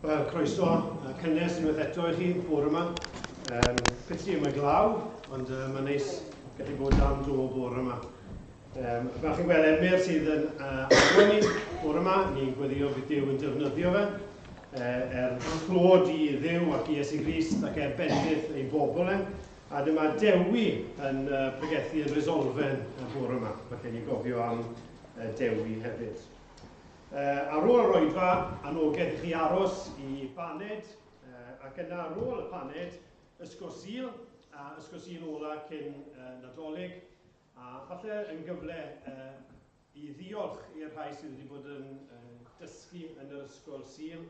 Wel, croeso cynnes unwaith eto i chi bore yma. Piti yma glaw, ond mae'n neis gallu bod am dro bore yma. Fel chi'n gweld Emyr sydd yn arwain ni bore yma, ni'n gweddio bydd Duw yn defnyddio fe clod i Dduw ac i Iesu Grist ac bendydd ei bobl e. A dyma Dewi yn pregethu yn resolfen bore yma, felly ni'n gofio am Dewi hefyd. Ar ôl y roedfa, anogaeth i chi aros i baned, ac yna ar ôl y paned, ysgol Sul ola cyn Nadolig, a falle yn gyfle i ddiolch i'r rhai sydd wedi bod yn dysgu yn yr ysgol Sul.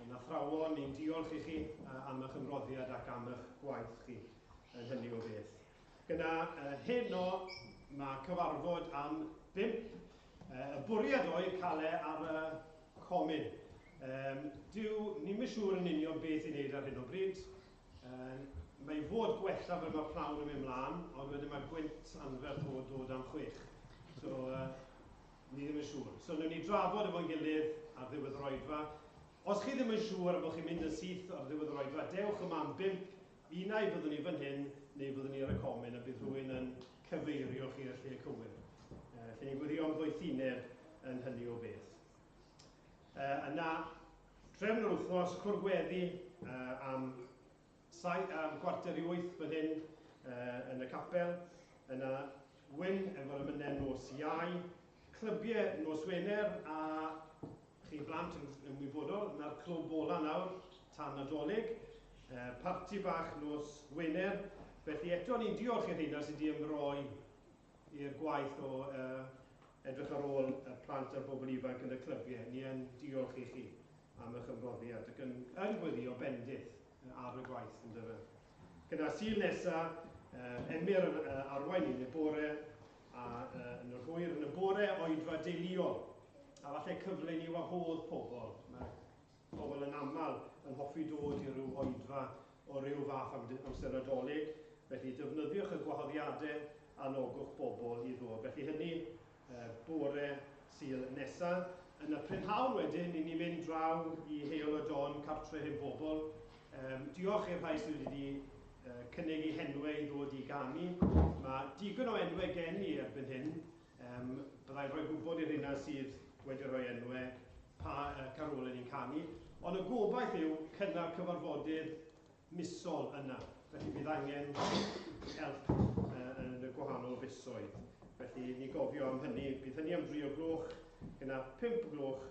Yn athrawon, ni'n diolch i chi am eich ymroddiad ac am eich gwaith chi yn hynny o beth. Gyda hyn o, mae cyfarfod am 5. Y bwriad o'i cael ar y comin. Ni'n mynd siŵr yn union beth i wneud ar hyn o bryd. Mae fod gwella fel mae pnawn yn mynd mlaen, ond wedyn mae gwynt anferth o dod am 6. So, ni ddim yn siŵr. So, nhw'n ni drafod efo'n gilydd ar ddiwedd yr oedfa. Os chi ddim yn siŵr a bod chi'n mynd yn syth ar ddiwedd yr oedfa, dewch yma am 5. Unai byddwn ni fan hyn, neu byddwn ni ar y comin, a bydd rhywun yn cyfeirio chi ar lle cywir. Lle ni'n gweddio am ddoethineb yn hynny o beth. Yna, trefn yr wythnos, cwrgweddi am 7:45 fan hyn yn y capel. Yna, wyn efo'r emynau nos Iau, clybiau nos Wener, a chi blant yn wybodol, yna'r clwb ola nawr, tan Nadolig, parti bach nos Wener. Felly eto ni'n diolch i'r rheina sydd wedi ymroi i'r gwaith o edrych ar ôl y plant a'r bobl ifanc yn y clybiau. Ni yn diolch i chi am eich ymroddiad ac yn gweddio bendith ar y gwaith yn dyfa. Gyda Sul nesaf, Emyr arwain ni'n y bore, a yn yr hwyr yn y bore oedfa deuluol. A falle cyfle ni wahodd pobl. Mae pobl yn aml yn hoffi dod i ryw oedfa o ryw fath amser Nadolig. Felly defnyddiwch y gwahoddiadau a nogwch bobl i ddod. Felly hynny, bore Sul nesaf. Yn y prynhawn wedyn, ni'n mynd draw i Heol y Don, cartre heb bobl. Diolch i'r rhai sydd wedi cynnig i henwau i ddod i ganu. Mae digon o enwau gen i erbyn hyn. Byddai'n rhoi gwybod i'r hynna sydd wedi rhoi enwau pa carolau ni'n canu. Ond y gobaith yw cynnar cyfarfodydd misol yna. Felly bydd angen help yn y gwahanol fisoedd. Felly ni gofio am hynny. Bydd hynny am 3 gloch, gyda 5 gloch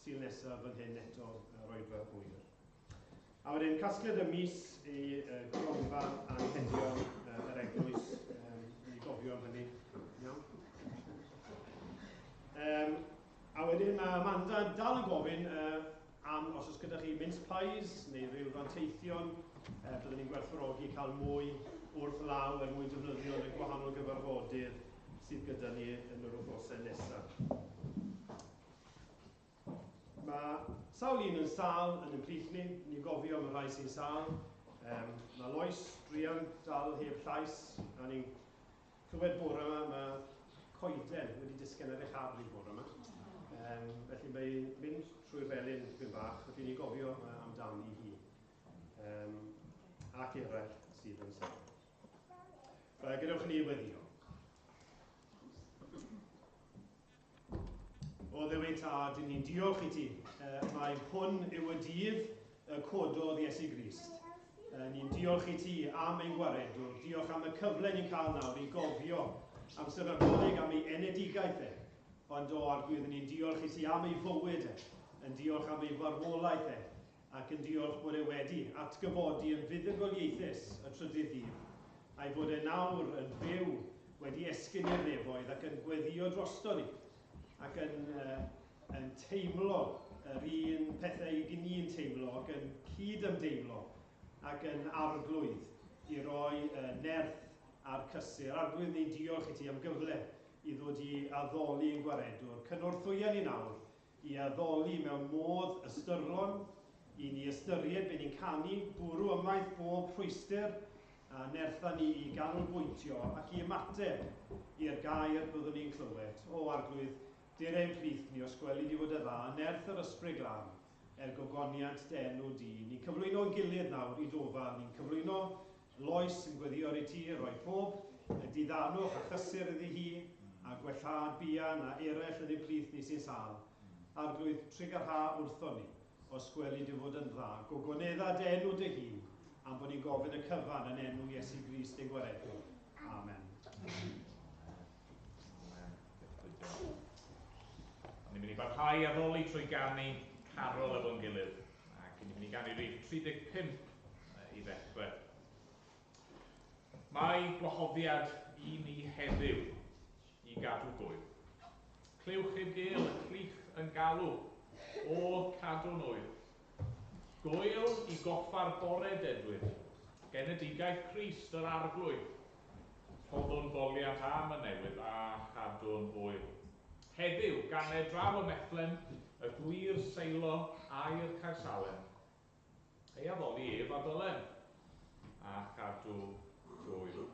Sul nesaf fan hyn eto yr oedfa hwyr. A wedyn casgliad y mis i gronfa anghenion yr eglwys. Ni gofio am hynny. Iawn. A wedyn mae Amanda dal yn gofyn am os oes gyda chi mince pies neu ryw fanteithion. Byddwn ni'n gwerthfawrogi cael mwy wrth law mwyn defnyddio yn y gwahanol gyfarfodydd sydd gyda ni yn yr wythnosau nesaf. Mae sawl un yn sal yn ymplith ni. Ni'n gofio am y rhai sy'n sal. Mae Lois Drian dal heb llais. A ni'n clywed bore yma, mae coeden wedi disgyn ar eich arf i bore yma. Felly mae'n mynd trwy'r felyn dipyn bach. Felly ni'n gofio amdani hi. Ac eraill sydd yn sal. ni weddio. O ddewyd tad, ni'n diolch i ti. Mae hwn yw y dydd y cododd Iesu Grist. Ni'n diolch i ti am ein gwaredwr. Diolch am y cyfle ni'n cael nawr i gofio amser arbennig am ei enedigaeth e. Ond o arglwydd ni'n diolch i ti am ei fywyd e. Yn diolch am ei farwolaeth e. Ac yn diolch bod e wedi atgyfodi yn fuddugoliaethus y trydydd dydd. A'i fod e nawr yn fyw wedi esgyn i'r nefoedd ac yn gweddio drosto ni. Ac yn teimlo yr un pethau i ni'n teimlo ac yn cyd-ymdeimlo ac yn arglwydd i roi nerth a'r cysur. Arglwydd ni'n diolch i ti am gyfle i ddod i addoli yn gwaredwr. Cynorthwya ni nawr i addoli mewn modd ystyrlon, i ni ystyried be ni'n canu, bwrw ymaith bob rhwystyr, a nertha ni i ganolbwyntio ac i ymateb i'r gair byddwn ni'n clywed. O arglwydd, dir ein plith ni os gweli ni fod y dda, nerth yr ysbryd glân, gogoniant denw di. Ni'n cyflwyno'n gilydd nawr i dofal, ni'n cyflwyno loes yn gweddior i ti, roi pob diddanwch a chysur iddi hi, a gwellad bian a eraill yn ei plith ni sy'n sal. Arglwydd, trigarha wrtho ni, os gweli di fod yn dda, gogonedda denw dy hun, am bod ni'n gofyn y cyfan yn enw Iesu Grist ein gwaredwr. Amen. Ni'n mynd i barhau addoli trwy ganu carol efo'n gilydd, ac ni'n mynd i ganu rhif 35 i ddechrau. Mae gwahoddiad i ni heddiw i gadw gwyl. Clywch i'r gêl y clich yn galw, o cadw'n wyl. Gwyl i goffa'r bore dedwydd, genedigaeth Crist yr arglwydd. Rhoddwn boliant am y newydd a chadw'n wyl. Heddiw, gan e draw y methlen, y gwir seilo a'r Caersalen. Ei addoli ef a dylen, a chadw gwyl.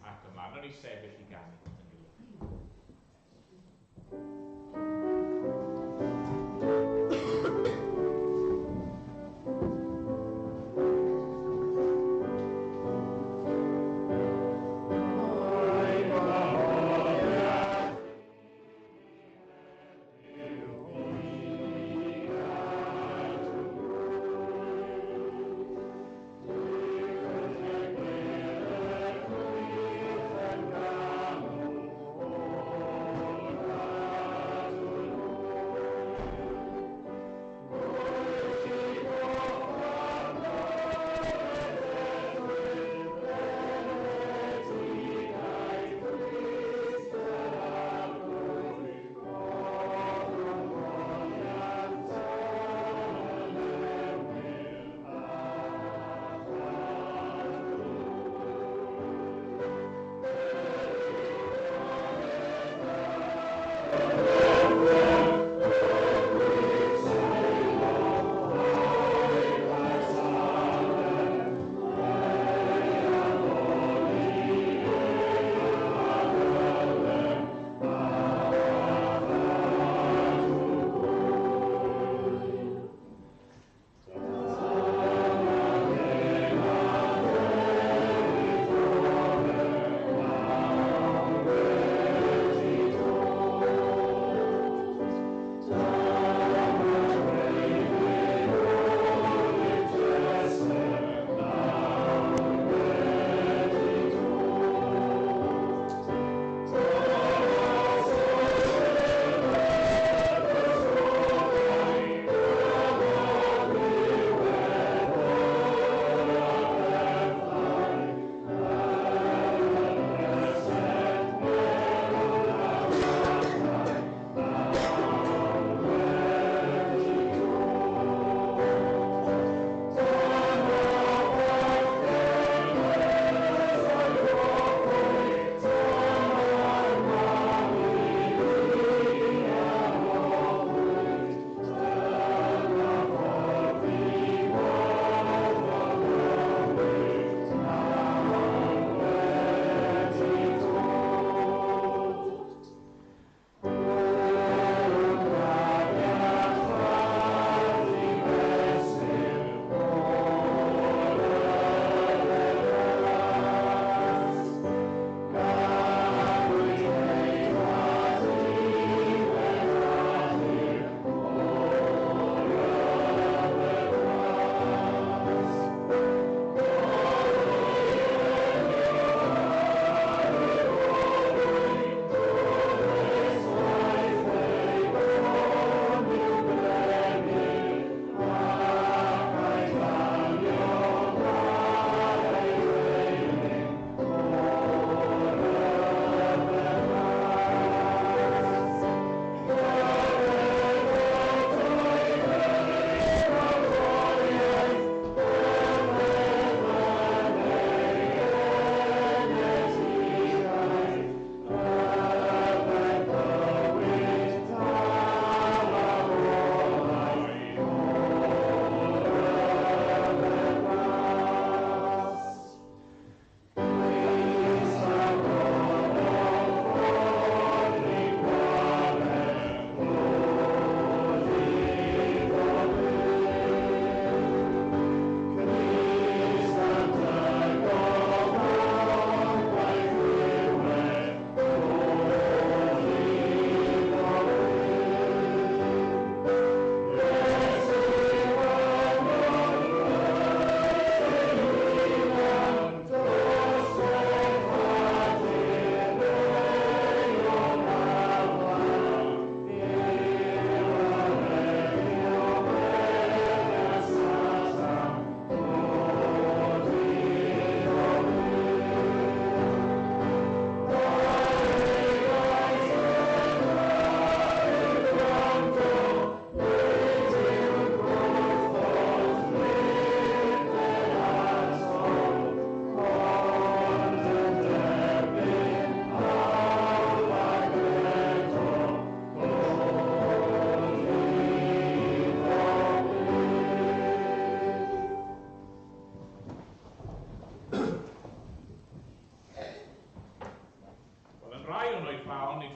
Ac ymlaen yn ei sefyll i ganu yn gilydd.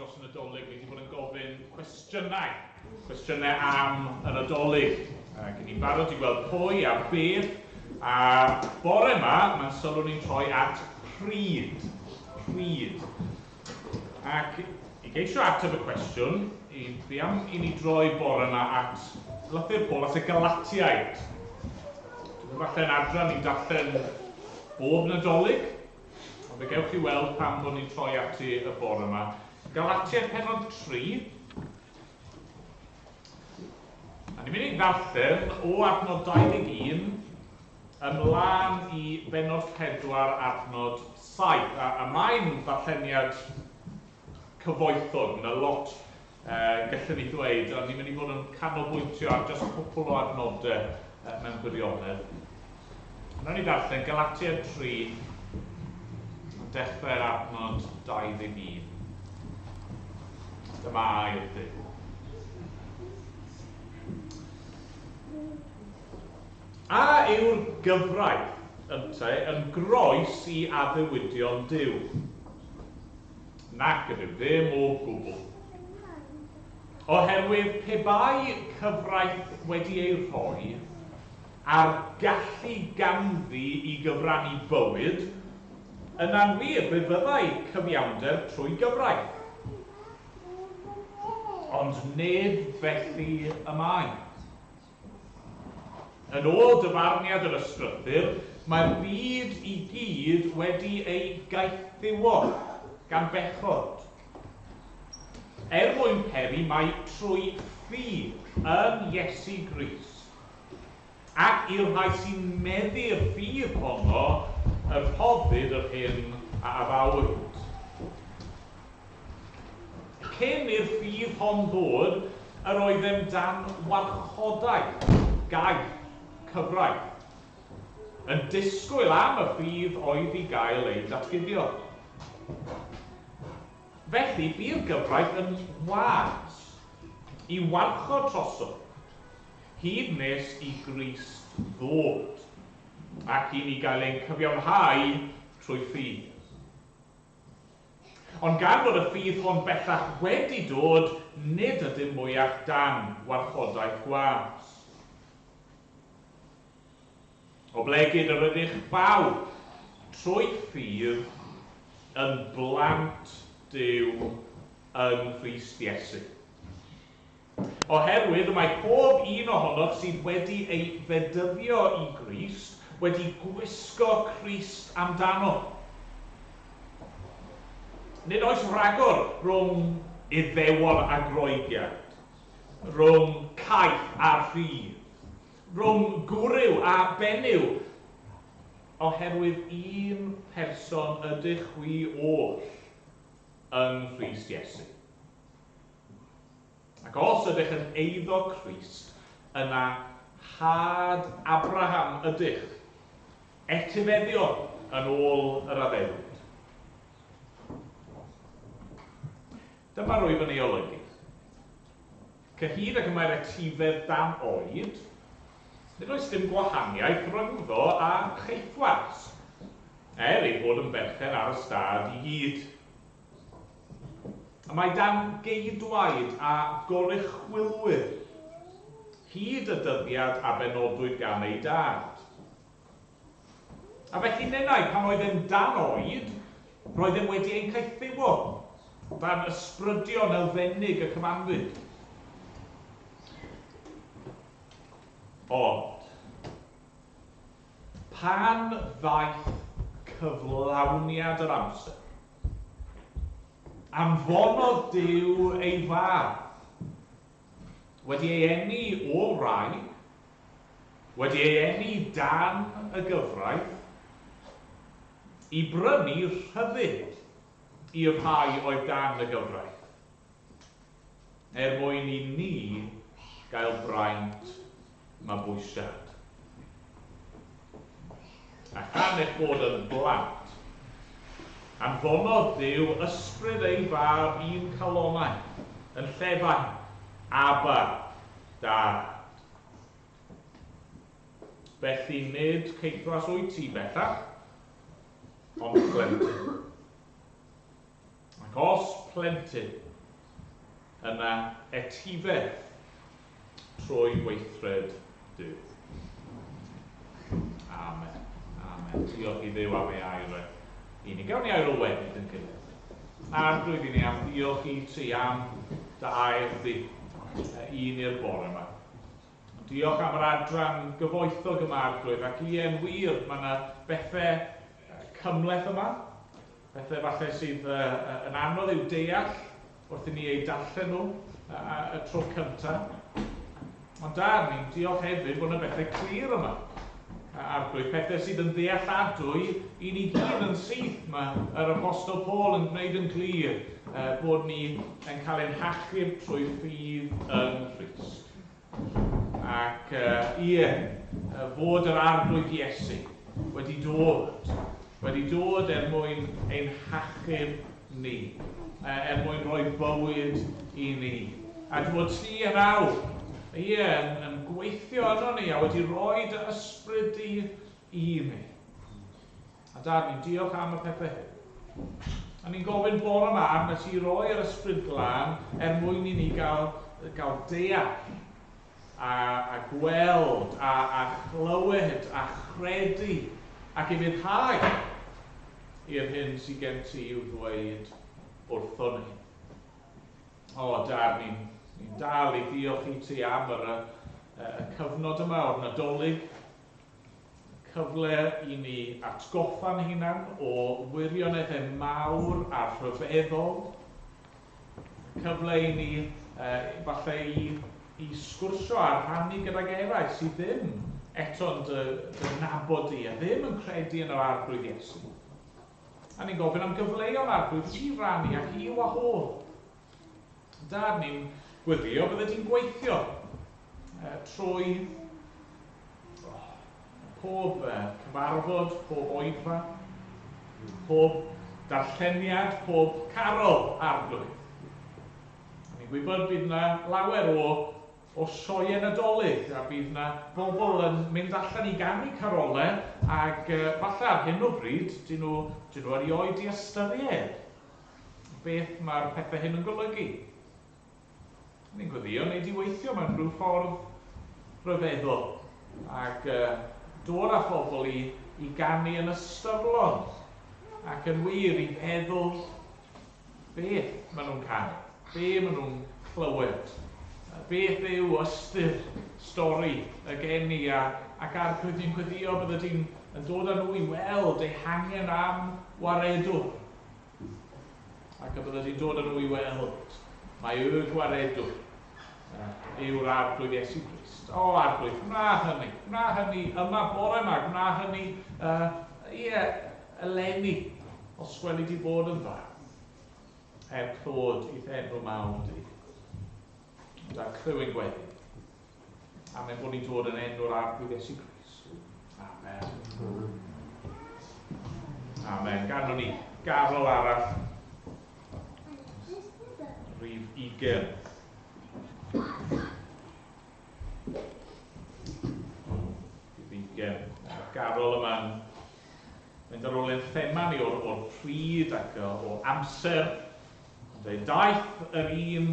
dros y Nadolig, fi wedi bod yn gofyn cwestiynau am y Nadolig. Ac ni'n barod i gweld pwy a beth, a bore yma, mae'n sylw ni'n troi at pryd. Ac i geisio ateb y cwestiwn, fi am i ni droi bore yma at lythyr Paul at y Galatiaid. Dwi'n falle'n adran ni'n darllen bob Nadolig, ond fe gewch chi weld pam bod ni'n troi ati y bore yma. Galatiaid pennod 3. A ni'n mynd i'n darllen o adnod 21 ymlaen i bennod 4 adnod 7. A mae'n ddarlleniad cyfoethog, yna lot gallwn ni ddweud, a ni'n mynd i fod yn canolbwyntio ar jyst cwpl o adnodau mewn gwirionedd. Yna ni darllen Galatiaid 3, dechrau'r adnod 21. Dyma air Duw. A yw'r gyfraith yn groes i addewidion Duw? Nac ydyw, ddim o gwbl. Oherwydd pe bai cyfraith wedi ei rhoi a'r gallu ganddi i gyfrannu bywyd, yna'n wir fe fyddai cyfiawnder trwy gyfraith. Ond nid felly y mae. Yn ôl dyfarniad yr ystrythyr, mae'r byd i gyd wedi ei gaethiwo gan bechod. Mwyn peri mae trwy ffydd yn Iesu Grist, ac i'r rhai sy'n meddu'r ffydd honno, y rhoddid yr hyn a addawyd. Cyn i'r ffydd hon ddod, yr oeddem dan warchodau, gaeth, cyfraith, yn disgwyl am y ffydd oedd i gael ei datguddio. Felly, bydd gyfraith yn was i warchod trosod, hyd nes i Grist ddod, ac i ni gael ein cyfiawnhau trwy ffydd. Ond gan fod y ffydd hon bellach wedi dod, nid ydym mwyach dan warchodaeth gwas. O ble gyd yr ydych fawr trwy ffydd yn blant Duw yn Christ Iesu. Oherwydd mae pob un ohonoch sydd wedi ei fedyddio i Grist wedi gwisgo Crist amdano. Nid oes rhagor rhwng Iddewon a Groegiad, rhwng caeth a rhydd, rhwng gwryw a benyw, oherwydd un person ydych chwi oll yn Christ Iesu. Ac os ydych yn eiddo Crist, yna had Abraham ydych, etifeddion yn ôl yr addewid. Dyma rwyf yn ei olygu. Cyhyd ac mae'r etifedd dan oed, nid oes dim gwahaniaeth rhyngddo a cheithwas, ei fod yn berchen ar y stad i gyd. Mae dan geidwaid a gorychwylwyr, hyd y dyddiad a benodwyd gan ei dad. A felly nenau, pan oedd yn dan oed, roedd yn wedi ein caethiwo, dan ysbrydion elfennig y cyfanwyd. Ond, pan ddaeth cyflawniad yr amser, anfonodd Duw ei fath, wedi ei eni o rai, wedi ei eni dan y gyfraith, i brynu rhyddid i'r rhai oedd dan y gyfraith, mwyn i ni gael braint mabwysiad. A chan eich bod yn blant, anfonodd Duw ysbryd ei fab un calonau, yn llefain, Aba, Dad. Felly nid ceithwas wyt ti bellach, ond plentyn. Ac os plentyn, yna etifedd trwy weithred Duw. Amen. Amen. Diolch i Dduw am ei air i ni. Gawn ni air o wedyn yn gilydd. Arglwydd i ni am diolch i ti am dy air di i ni'r bore yma. Diolch am yr adran gyfoethog yma arglwydd ac i yn wir mae yna bethau cymleth yma, bethau falle sydd yn anodd i'w deall wrth i ni ei darllen nhw y tro cyntaf. Ond dar ni'n diolch hefyd bod yna bethau clir yma arglwydd, pethau sydd yn ddealladwy i ni gyd yn syth. Mae yr Apostol Paul yn gwneud yn glir bod ni yn cael ein hachub trwy ffydd yn Christ. Ac fod yr arglwydd Iesu wedi dod mwyn ein hachub ni, mwyn rhoi bywyd i ni. A bod ti yn awr, yn gweithio yno ni a wedi rhoi dy ysbryd i ni. A dad, ni'n diolch am y pethau hyn. A ni'n gofyn bore yma na ti roi yr ysbryd glân mwyn i ni gael deall a gweld a chlywed a chredu ac i fyddhau i'r hyn sydd gen ti i'w ddweud wrtho ni. O, dad, ni'n dal i diolch i ti am y cyfnod yma o'r Nadolig, cyfle i ni atgoffa'n hunan o wirioneddau mawr a rhyfeddol, cyfle i ni falle i sgwrsio a rhannu gydag eraill sydd ddim eto'n dy nabod i a ddim yn credu yn yr arglwydd Iesu. A ni'n gofyn am gyfleoedd arglwydd i rannu ac i wahodd. Dad, ni'n gweddio bydde ti'n gweithio trwy pob cyfarfod, pob oedfa, pob darlleniad, pob carol arglwydd. Ni'n gwybod bydd yna lawer o sioe Nadolig a bydd yna bobl yn mynd allan i ganu carolau ac falle ar hyn o bryd dyn nhw erioed i ystyried beth mae'r pethau hyn yn golygu. Ni'n gweddio wneud i weithio mewn rhyw ffordd rhyfeddol ac dod â phobl i ganu yn ystyrlon ac yn wir i feddwl beth maen nhw'n canu, beth maen nhw'n clywed, beth yw ystyr stori y geni ac arglwydd ni'n gweddio bydde ti'n dod â nhw i weld eu hangen am waredwr ac bydde ti'n dod â nhw i weld mae y gwaredwr yw'r arglwydd Iesu Grist. O, arglwydd, gwna hynny yma bore yma, gwna hynny eleni os gweli di bod yn dda. Heb ddod i ddenw mawr di. Da clywyn gweddi. Amen bod ni'n dod yn enw'r arglwydd Iesu Grist. Amen. Amen. Ganon ni garol arall. Rhif 20. Garol yma'n mynd ar ôl ein thema ni o'r pryd ac o amser. Daeth yr un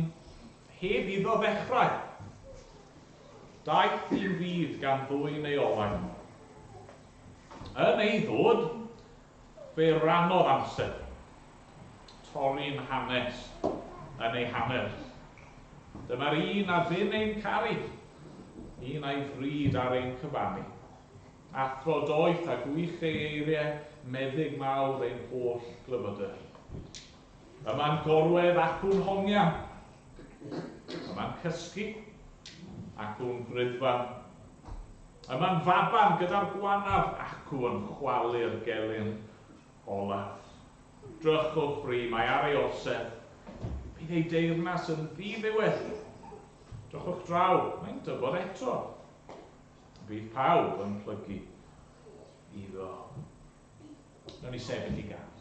heb iddo ddechrau. Daeth un fydd gan ddwy neu olau. Yn ei ddod, fe rannodd amser. Torri'n hanes yn ei hanner. Dyma'r un a ddyn ein caru, un a'i fryd ar ein cyfannu. Athro doeth a gwych ei eiriau, meddyg mawr ein holl glywydau. Yma'n gorwedd acwn hongian, yma'n cysgu acwn brydfan. Yma'n faban gyda'r gwanaf acw yn chwalu'r gelyn olaf. Drychwch bri, mae ar ei osedd, bydd ei deyrnas yn ddiddiwedd. Drychwch draw, mae'n dybod eto. Bydd pawb yn plygu iddo. Nawn ni sefyll i gant.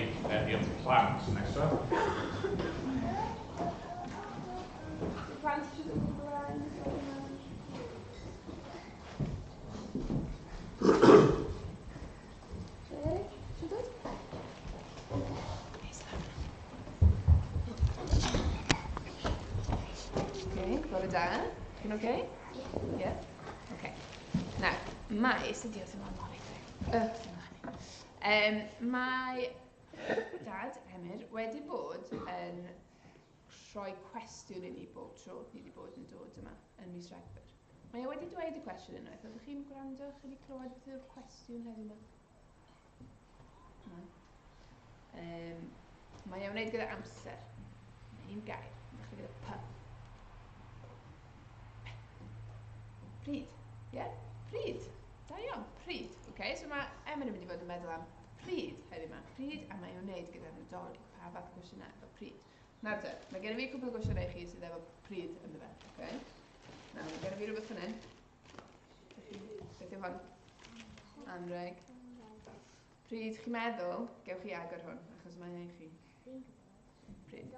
i'r plant nesaf. Got it down? You okay? Yeah? Okay. Now, mae, sydd diolch yn anodd. Mae dad, Emyr, wedi bod yn rhoi cwestiwn i ni bob tro ni wedi bod yn dod yma yn mis Rhagfyr. Mae e wedi dweud y cwestiwn unwaith. Oeddech chi'n gwrando, chi wedi clywed beth yw'r cwestiwn heddiw yma? No. Mae e wneud gyda amser. Mae un gair. Ddechrau gyda P. Pryd. Yeah? Pryd. Da iawn. Pryd. Okay, so mae Emyr yn mynd i fod yn meddwl am pryd heddiw yma. Pryd a mae o'n wneud gyda'r Nadolig. Pa fath gwestiynau efo pryd. Nawr te, mae gen i fi cwbl o gwestiynau i chi sydd efo pryd yn fe. Okay? Nawr, mae gen i fi rhywbeth fan hyn. Beth yw hwn? Anreg. Pryd chi'n meddwl, gewch chi agor hwn, achos mae ein chi. Pryd.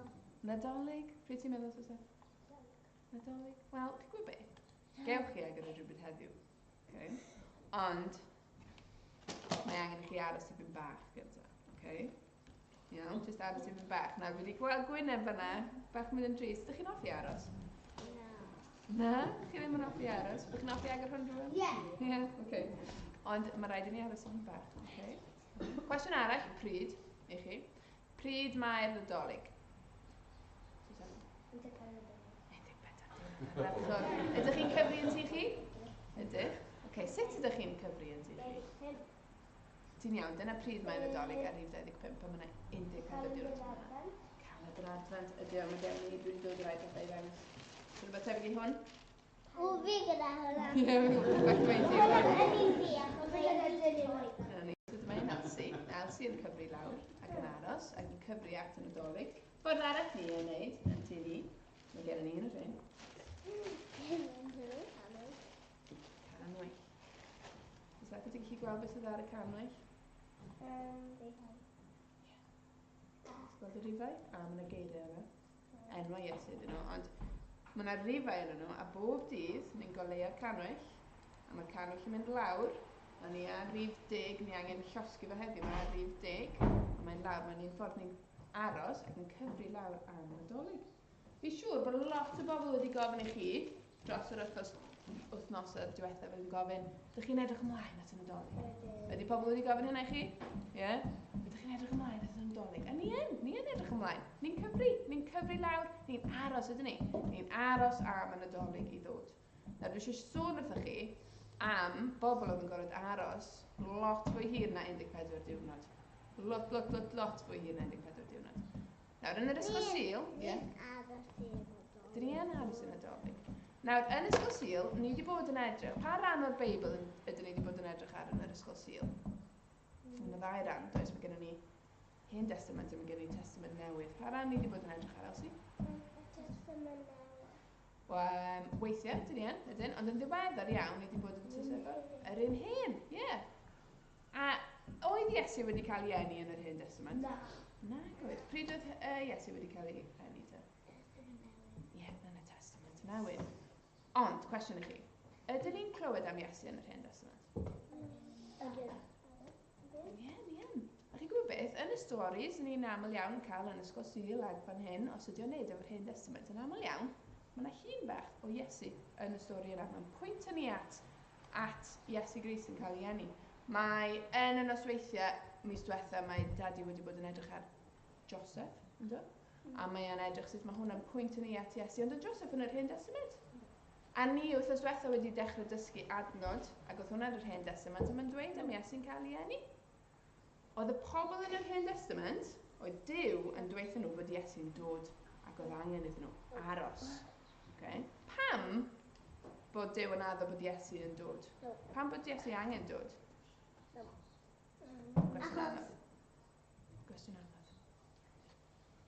Nadolig? Pryd ti'n meddwl, Susan? Nadolig? Wel, chi'n gwybod beth? Gewch chi agor o rhywbeth heddiw. Okay? Ond, mae angen i chi aros i fynd bach gyda. Okay? Iawn, jyst aros i fynd bach. Nawr, fi wedi gweld Gwyneb fyna, bach mynd yn drist. Ydych chi'n hoffi aros? Na? Chi ddim yn hoffi aros? Ydych chi'n hoffi agor hwn rhywun? Ie. Ie, okay. Ond mae rhaid i ni aros i fynd bach. Okay? Cwestiwn arall, pryd, i chi. Pryd mae'r Nadolig? Ydych chi'n cyfri yn tŷ chi? Ydych? Okay, sut ydych chi'n cyfri yn tŷ chi? Ti'n iawn, dyna pryd mae'n Nadolig ar rhif 25, a mae yna 14 diwrnod yma. Caled yr adfant, ydy o, mae gen i dwi wedi dod i'r ail bethau i ddangos. Ti'n rhywbeth tebyg i hwn? O, fi gyda hwnna. Ie, bach dweud i hwn. Yn un fi, ac o'n gyda dilyn. Dyma mae'n Elsie. Elsie yn cyfri lawr ac yn aros ac yn cyfri at y Nadolig. Ffordd arall ni yn neud yn tŷ ni. Mae gen i ni yn yr hyn. Canwyll. Oes that ydych chi'n gweld beth sydd ar y canwyll? Gweld y rifau? A mae yna geiriau yna. Enwau Iesu ydyn nhw, ond mae yna rifau yn nhw, a bob dydd ni'n goleuo'r canwyll, a mae'r canwyll yn mynd lawr, a ni ar rhif 10, ni angen llosgi fo heddiw, mae ar rhif 10, a mae'n lawr, mae'n un ffordd ni'n aros ac yn cyfri lawr am y Nadolig. Fi siŵr bod lot o bobl wedi gofyn i chi, dros yr wythnosau diwethaf wedi gofyn, ydych chi'n edrych ymlaen at y Nadolig? Ydy pobl wedi gofyn hynna i chi? Ie? Ydych chi'n edrych ymlaen at y Nadolig? A ni yn edrych ymlaen. Ni'n cyfri lawr, ni'n aros ydyn ni. Ni'n aros am y Nadolig i ddod. Nawr, dwi eisiau sôn wrthych chi am bobl oedd yn gorfod aros lot fwy hir na 14 diwrnod. Lot fwy hir na 14 diwrnod. Nawr, yn yr ysgol Sul, dyn ni yn aros yn Nadolig. Nawr, yn ysgol Sul, ni wedi bod yn edrych, pa ran o'r Beibl ydyn ni wedi bod yn edrych ar yn yr ysgol Sul? Yn y ddau ran, does, mae gennym ni Hen Testament a mae gennym ni Testament Newydd. Pa ran ni wedi bod yn edrych ar, Elsie? Testament Newydd. Weithiau, dyn ni yn, ydyn, ond yn ddiweddar iawn, ni wedi bod yn sefyll yr un hen, ie. A oedd Iesu wedi cael ei eni yn yr Hen Testament? Na. Na, gwyd. Pryd oedd Iesu wedi cael ei eni te? Testament Newydd. Ie, yn y Testament Newydd. Ond, cwestiwn i chi, ydyn ni'n clywed am Iesu yn yr Hen Testament? Ydyn. Ie, ni yn. A chi'n gwybod beth, yn y storis, ni'n aml iawn cael yn ysgol Sul ag fan hyn, os ydi o'n neud efo'r Hen Testament, yn aml iawn, mae yna llun bach o Iesu yn y stori yna. Mae'n pwyntio ni at Iesu Grist yn cael ei eni. Mae yn y nosweithiau mis diwetha, mae Daddy wedi bod yn edrych ar Joseph, ynddo? A mae e'n edrych sut mae hwnna'n pwyntio ni at Iesu, ond oedd Joseph yn yr Hen Testament. A ni wythnos diwetha wedi dechrau dysgu adnod, ac oedd hwnna'n yr Hen Testament, a mae'n dweud am Iesu'n cael ei eni. Oedd y pobl yn yr Hen Testament, oedd Duw yn dweud nhw bod Iesu'n dod, ac oedd angen iddyn nhw aros. Okay? Pam bod Duw yn addo bod Iesu yn dod? Pam bod Iesu angen dod? Gwestiwn anodd. Gwestiwn anodd.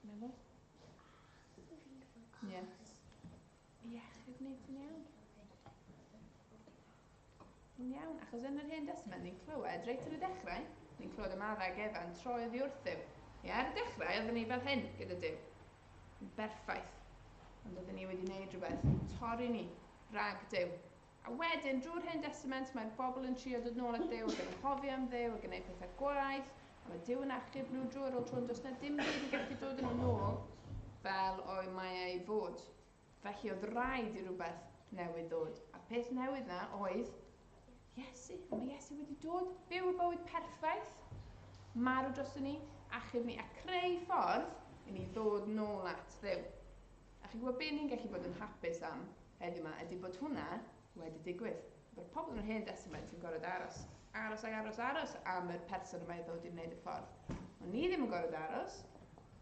Meddwl? Ie. Iechyd nid yn iawn. Yn iawn, achos yn yr Hen Testament ni'n clywed, reit yn y dechrau, ni'n clywed y maddau Gefan troi oddi wrthyw. Ar y dechrau, oedden ni fel hyn gyda Duw. Berffaith. Ond oedden ni wedi gwneud rhywbeth. Torri ni rhag Duw. A wedyn, drwy'r Hen Testament, mae'r bobl yn trio dod nôl at Duw, ac yn hoffi am Dduw, ac yn gwneud pethau gwaith, a mae Duw yn achub nhw drwy'r ôl trwy'n does na dim byd yn gallu dod yn nhw nôl fel o'i mae ei fod. Felly oedd rhaid i rhywbeth newydd ddod. A peth newydd na oedd Iesu. Mae Iesu wedi dod, byw y bywyd perffaith, marw dros ni, achub ni, a creu ffordd i ni ddod nôl at Dduw. A chi'n gwybod beth ni'n gallu bod yn hapus am heddiw yma, ydy bod hwnna wedi digwydd. Mae'r pobl yn yr Hen Testament yn gorfod aros am yr person yma i ddod i wneud y ffordd. Ond ni ddim yn gorfod aros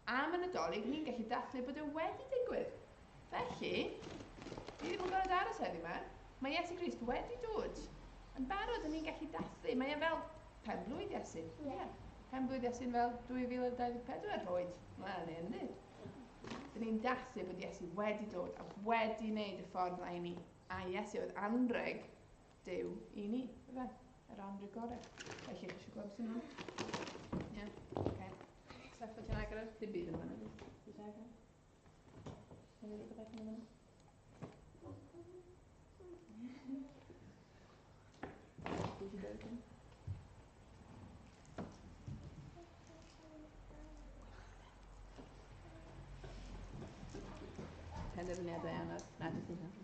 am y Nadolig, ni'n gallu dathlu bod e wedi digwydd. Felly, ni ddim yn gorfod aros heddiw yma, mae Iesu Grist wedi dod. Yn barod, ni'n gallu dathlu, mae e fel penblwydd Iesu. Penblwydd Iesu'n fel 2024 oed. Mae'n yndi. Dyn ni'n dathlu bod Iesu wedi dod a wedi wneud y ffordd na i ni. A Iesu oedd anreg Duw i ni. Fe? Yr anreg gorau. Felly, chi eisiau gweld sy'n hwn? Ie, oce. Sef bod ti'n agor? Dim byd yn hwnna. Dwi'n agor? Dwi'n rhywbeth beth yn hwnna? Dwi'n dod yn. Penderfyniadau anodd. Na, dwi'n dod.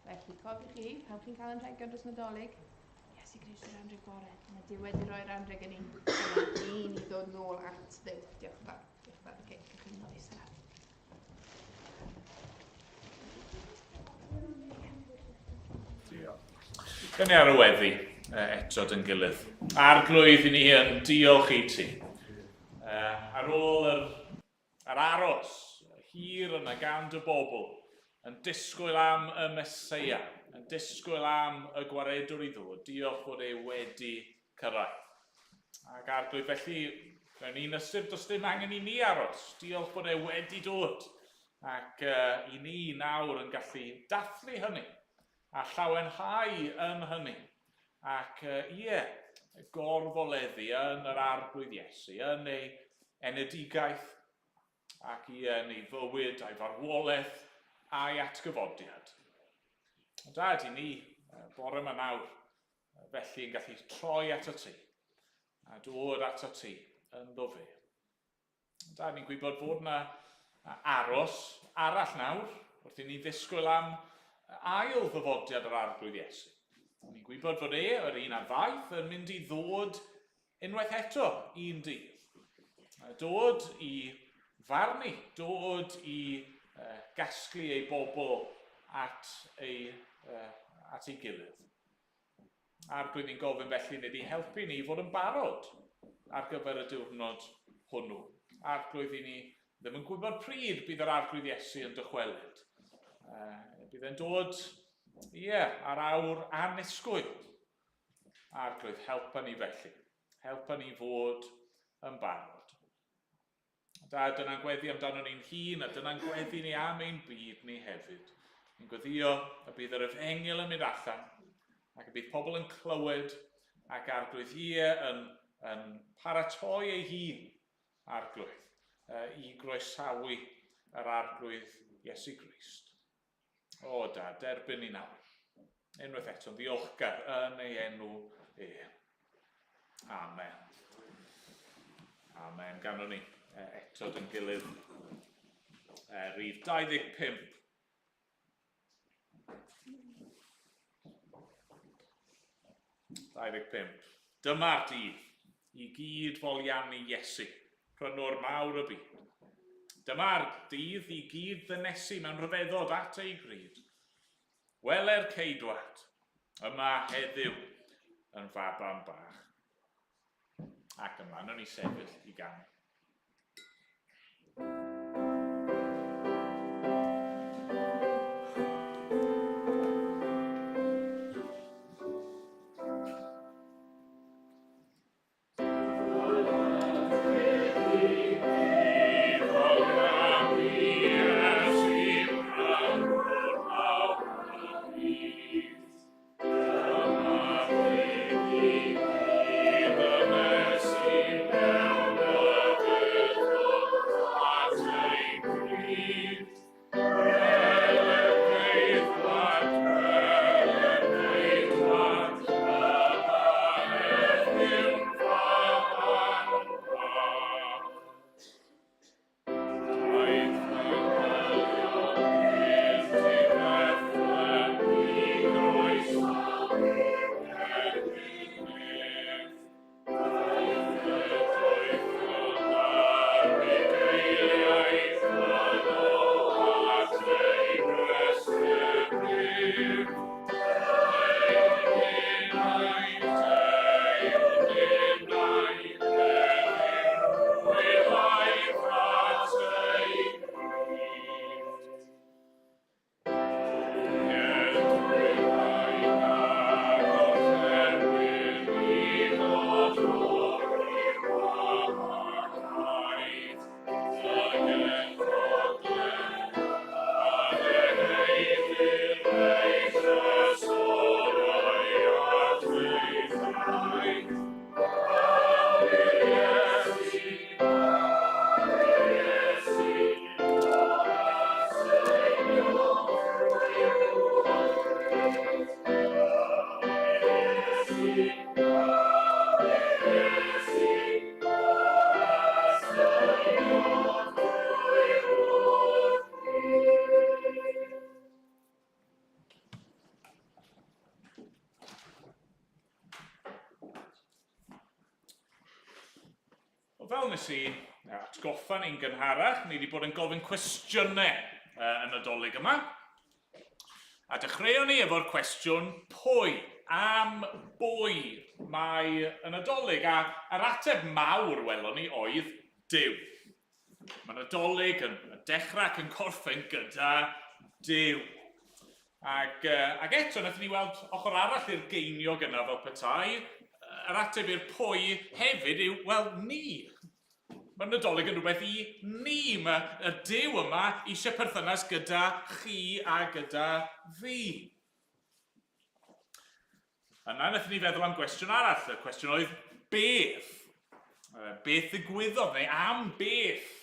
Felly, cofiwch chi, pan chi'n cael anrhegion dros Nadolig, Iesu Grist yw'r anreg gorau. Mae Duw wedi rhoi'r anreg yn ni. I ni ddod nôl at Dduw. Diolch yn fawr. Diolch yn fawr. Oce, chi'n nôl i sylwad. Gawn ni ar y weddi eto yn gilydd. Arglwydd i ni yn diolch i ti. Ar ôl yr aros, hir yna gan dy bobl, yn disgwyl am y Meseia, yn disgwyl am y gwaredwr i ddod, diolch bod e wedi cyrraedd. Ac arglwydd felly, mewn ni'n ystyr, does dim angen i ni aros, diolch bod e wedi dod. Ac i ni nawr yn gallu dathlu hynny, a llawenhau yn hynny. Ac gorfoleddu yn yr arglwydd Iesu, yn ei enedigaeth, ac yn ei fywyd a'i farwolaeth a'i atgyfodiad. Dad, i ni, bore yma nawr, felly yn gallu troi at y ti, a dod at y ti yn ddofur. Dad, ni'n gwybod bod yna aros arall nawr, wrth i ni ddisgwyl am ail ddyfodiad yr arglwydd Iesu. Ni'n gwybod fod yr un ar faith yn mynd i ddod unwaith eto un dydd. Dod i farnu, dod i gasglu ei bobl at ei gilydd. Arglwydd ni'n gofyn felly nid i helpu ni fod yn barod ar gyfer y diwrnod hwnnw. Arglwydd i ni ddim yn gwybod pryd bydd yr arglwydd Iesu yn dychwelyd. Bydd e'n dod, ar awr annisgwyl. Arglwydd, helpa ni felly. Helpa ni fod yn barod. Dad, dyna'n gweddi amdano ni'n hun, a dyna'n gweddi ni am ein byd ni hefyd. Ni'n gweddio y bydd yr efengil yn mynd allan, ac y bydd pobl yn clywed, ac arglwydd yn paratoi ei hun, arglwydd, i groesawu yr arglwydd Iesu Grist. O, Dad, derbyn ni nawr. Unwaith eto, ddiolchgar yn ei enw e. Amen. Amen. Ganon ni eto yn gilydd rhif 25. Dyma'r dydd i gyd foliannu Iesu, prynwr mawr y byd. Dyma'r dydd i gyd ddynesu mewn rhyfeddod at ei gryd. Weler ceidwad, yma heddiw yn faban bach. Ac ymlaen o'n i sefyll i ganu. fel nes i atgoffa ni'n gynharach, ni wedi bod yn gofyn cwestiynau yn y Nadolig yma. A dechreuon ni efo'r cwestiwn pwy, am bwy mae y Nadolig. A yr ateb mawr welon ni oedd Duw. Mae Nadolig yn dechrau ac yn corffen gyda Duw. Ac eto, wnaethon ni weld ochr arall i'r geiniog yna fel petai. Yr ateb i'r pwy hefyd yw, wel, ni. Mae'r Nadolig yn rhywbeth i ni. Mae y Duw yma eisiau perthynas gyda chi a gyda fi. Yna wnaethon ni feddwl am gwestiwn arall. Y cwestiwn oedd beth. Beth ddigwyddodd neu am beth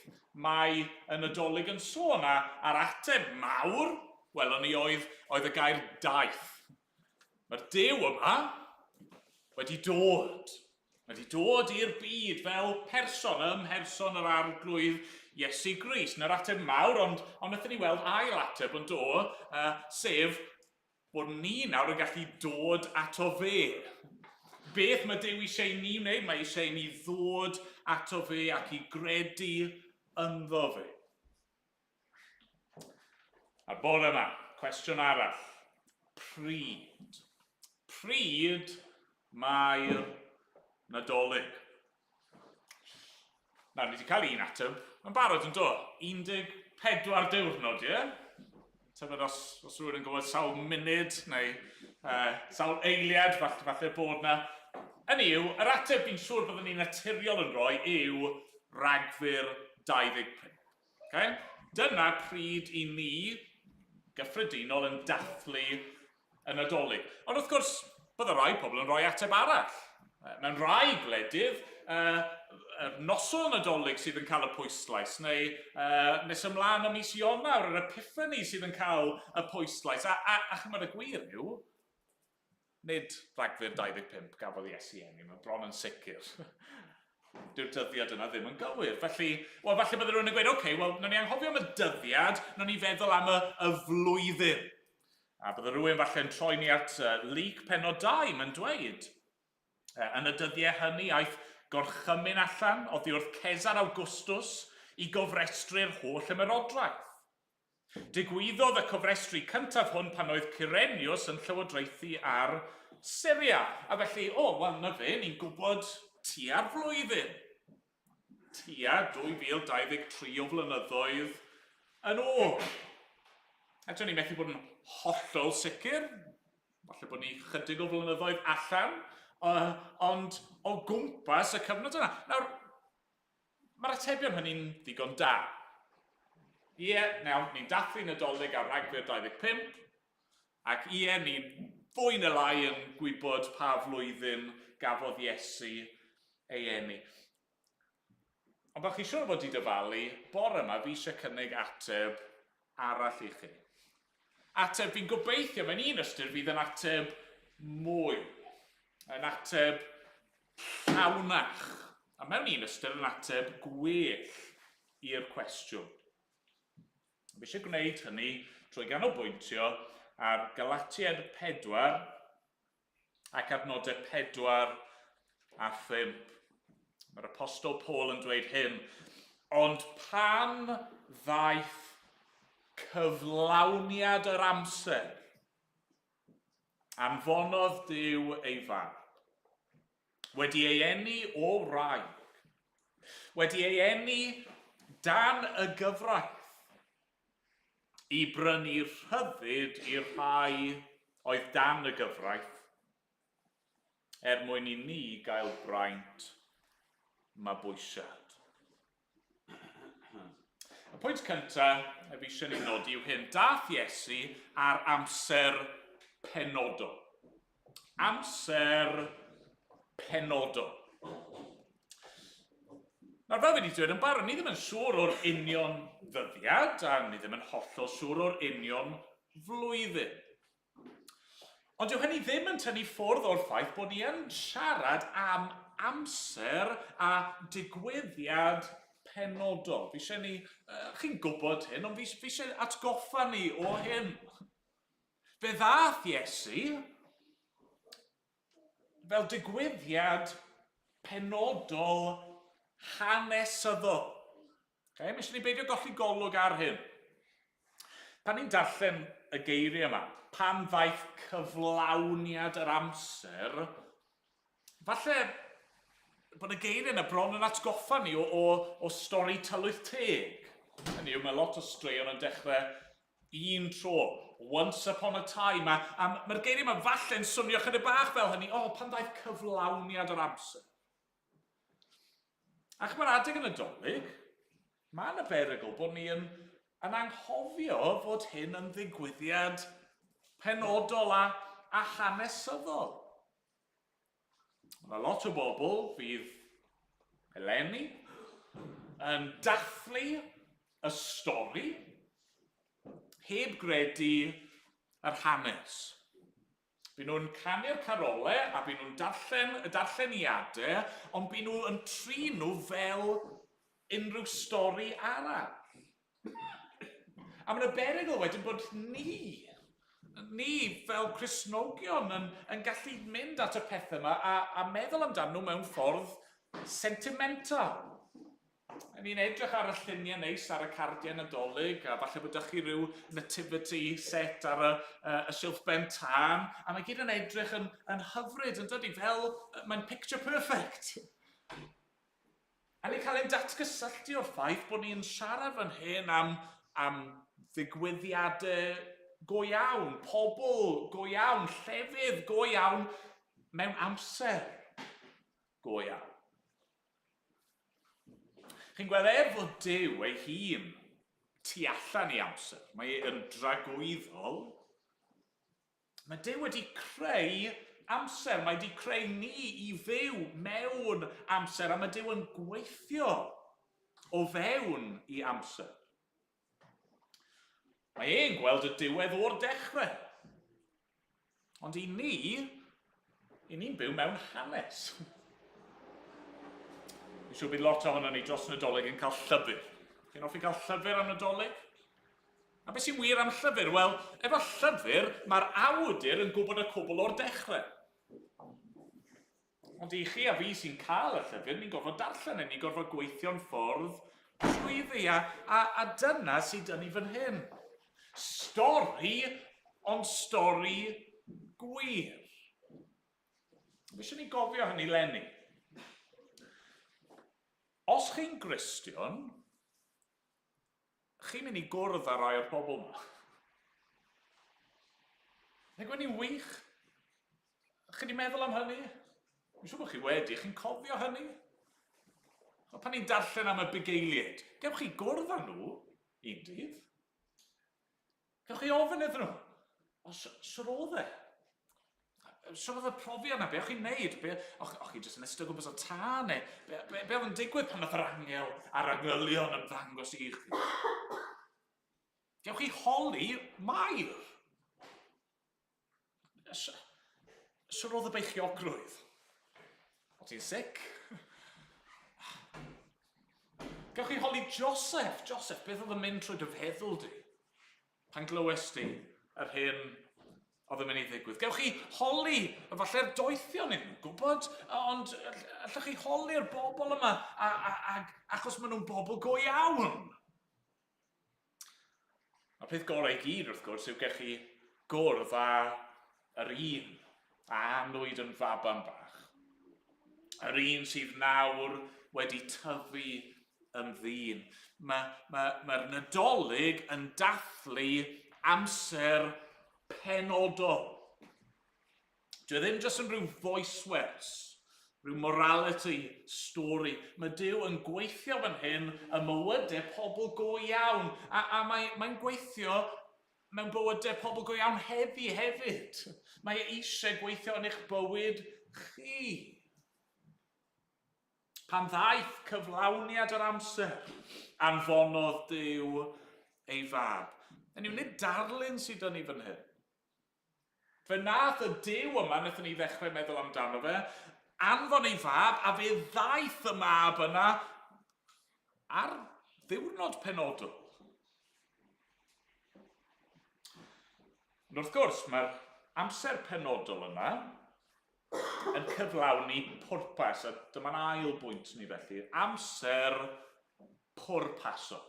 mae y Nadolig yn sôn. A'r ateb mawr, welon ni oedd y gair daeth. Mae'r Duw yma wedi dod. Wedi dod i'r byd fel person ymherson yr arglwydd Iesu Grist. Na'r ateb mawr, ond wnaethon ni weld ail ateb yn dod, sef bod ni nawr yn gallu dod ato fe. Beth mae Duw eisiau ni wneud? Mae eisiau ni ddod ato fe ac i gredu ynddo fe. A'r bore yma, cwestiwn arall. Pryd. Pryd mae'r Nadolig. Nawr, ni wedi cael un ateb yn barod yn dod. 14 diwrnod, ie? Tybed os rhywun yn gwybod sawl munud neu sawl eiliad falle bod na. Hynny yw, yr ateb fi'n siŵr byddwn ni'n naturiol yn rhoi yw Rhagfyr 25. Okay? Dyna pryd i ni gyffredinol yn dathlu y Nadolig. Ond wrth gwrs, bydd y rai pobl yn rhoi ateb arall. Mewn rai gwledydd, noson Nadolig sydd yn cael y pwyslais, neu nes ymlaen o mis Ionawr, yr Epiphany sydd yn cael y pwyslais. A chymryd y gwir yw, nid Rhagfyr 25 gafodd Iesu eni, mae bron yn sicr. Dyw'r dyddiad yna ddim yn gywir. Felly, falle bydde rhywun yn gweud, oce, wel, nawn ni anghofio am y dyddiad, nawn ni feddwl am y flwyddyn. A bydde rhywun falle yn troi ni at Luc pennod 2, mae'n dweud. Yn y dyddiau hynny, aeth gorchymyn allan oddi wrth Cesar Awgwstws i gofrestru'r holl ymerodraeth. Digwyddodd y cofrestru cyntaf hwn pan oedd Cyrenius yn llywodraethu ar Syria. A felly, wel, na fe, ni'n gwybod tua'r flwyddyn. Tua 2023 o flynyddoedd yn ôl. Eto ni'n methu bod yn hollol sicr. Falle bod ni chydig o flynyddoedd allan. Ond o gwmpas y cyfnod yna. Nawr, mae'r atebion hynny'n ddigon da. Ni'n dathlu Nadolig ar Rhagfyr 25, ac ni'n fwy neu lai yn gwybod pa flwyddyn gafodd Iesu ei eni. Ond bych chi siŵr bod i dyfalu, bore yma fi eisiau cynnig ateb arall i chi. Ateb fi'n gobeithio mewn un ystyr fydd yn ateb mwy. Yn ateb llawnach. A mewn un ystyr yn ateb gwell i'r cwestiwn. Fi eisiau gwneud hynny trwy ganolbwyntio ar Galatiaid 4 ac adnodau 4 a 5. Mae'r apostol Paul yn dweud hyn. Ond pan ddaeth cyflawniad yr amser, anfonodd Duw ei fan. Wedi ei eni o wraig. Wedi ei eni dan y gyfraith. I brynu rhyddid i'r rhai oedd dan y gyfraith. Mwyn i ni gael braint mabwysiad. Y pwynt cyntaf fi eisiau ni nodi yw hyn. Dath Iesu ar amser penodol. Amser penodol. Nawr fel fi wedi dweud yn barod, ni ddim yn siŵr o'r union ddyddiad, a ni ddim yn hollol siŵr o'r union flwyddyn. Ond yw hynny ddim yn tynnu ffwrdd o'r ffaith bod ni yn siarad am amser a digwyddiad penodol. Fi eisiau ni, chi'n gwybod hyn, ond fi eisiau atgoffa ni o hyn. Fe ddath Iesu fel digwyddiad penodol hanesyddol. Okay, mis ni beidio golli golwg ar hyn. Pan ni'n darllen y geiriau yma, pan ddaeth cyflawniad yr amser, falle bod y geiriau yna bron yn atgoffa ni o stori tylwyth teg. Hynny yw, mae lot o straeon yn dechrau un tro, once upon a time, a mae'r geiriau yma falle'n swnio chydig bach fel hynny, pan ddaeth cyflawniad yr amser. Ac mae'r adeg yn y Dolig, mae'n y berygl bod ni yn anghofio fod hyn yn ddigwyddiad penodol a hanesyddol. Mae lot o bobl fydd eleni yn dathlu y stori heb gredu yr hanes. Byd nhw'n canu'r carolau a byd nhw'n darllen y darlleniadau, ond byd nhw yn trin nhw fel unrhyw stori arall. A mae'n y berygl wedyn bod ni fel Cristnogion yn gallu mynd at y pethau yma a meddwl amdano nhw mewn ffordd sentimental. Ni'n edrych ar y lluniau neis ar y cardiau Nadolig, a falle bod chi rhyw nativity set ar y silff ben tân, a mae gyd yn edrych yn hyfryd, yn dydi, fel mae'n picture perfect. A ni'n cael ein datgysylltu o'r ffaith bod ni'n siarad fan hyn am ddigwyddiadau go iawn, pobl go iawn, llefydd go iawn, mewn amser go iawn. Chi'n gweld fod Duw ei hun tu allan i amser, mae e'n dragwyddol. Mae Duw wedi creu amser, mae wedi creu ni i fyw mewn amser, a mae Duw yn gweithio o fewn i amser. Mae e'n gweld y diwedd o'r dechrau. Ond i ni'n byw mewn hanes. Dwi'n siŵr bydd lot ohono ni dros Nadolig yn cael llyfr. Chi'n hoffi cael llyfr am Nadolig? A beth sy'n wir am llyfr? Wel, efo llyfr, mae'r awdur yn gwybod y cwbl o'r dechrau. Ond i chi a fi sy'n cael y llyfr, ni'n gorfod darllen, ni'n gorfod gweithio'n ffordd trwyddi, a dyna sydd dyn ni fan hyn. Stori, ond stori gwir. Fe eisiau ni gofio hynny leni. Os chi'n Gristion, chi'n mynd i gwrdd â rai o'r pobl yma. Neu gwyn ni'n wych? Chi'n di meddwl am hynny? Dwi'n siŵr bod chi wedi, chi'n cofio hynny? Pan ni'n darllen am y bugeiliaid, gewch chi gwrdd â nhw un dydd. Gewch chi ofyn iddyn nhw, sy'n roedd e? Sy'n roedd y profiad yna, be o'ch chi'n neud? O'ch chi jyst yn ystod gwmpas o tân, neu be oedd yn digwydd pan oedd yr angel a'r angylion yn ddangos i chi? Gewch chi holi mair? Sy'n roedd y beichiogrwydd? O ti'n sic? Gewch chi holi Joseph? Joseph, beth oedd yn mynd trwy dy feddwl di? Pan glywes di yr hyn oedd yn mynd i ddigwydd. Gewch chi holi, falle'r doethion ni'n gwybod, ond allwch chi holi'r bobl yma achos maen nhw'n bobl go iawn. A'r peth gorau i gyd wrth gwrs yw gewch chi gwrdd yr un a anwyd yn faban bach. Yr un sydd nawr wedi tyfu yn ddyn. Mae'r Nadolig yn dathlu amser penodol. Dwi ddim jyst yn rhyw voice words, rhyw morality story. Mae Duw yn gweithio fan hyn y mywydau pobl go iawn. A mae'n gweithio mewn bywydau pobl go iawn hefyd. Mae eisiau gweithio yn eich bywyd chi. Pan ddaeth cyflawniad yr amser, anfonodd Duw ei fab. Yn yw nid darlun sydd dyn ni fan hyn. Fe nath y Duw yma, wnaethon ni ddechrau meddwl amdano fe, anfon ei fab, a fe ddaeth y mab yna ar ddiwrnod penodol. Wrth gwrs, mae'r amser penodol yna yn cyflawni pwrpas. A dyma'n ail bwynt ni felly. Amser pwrpaso.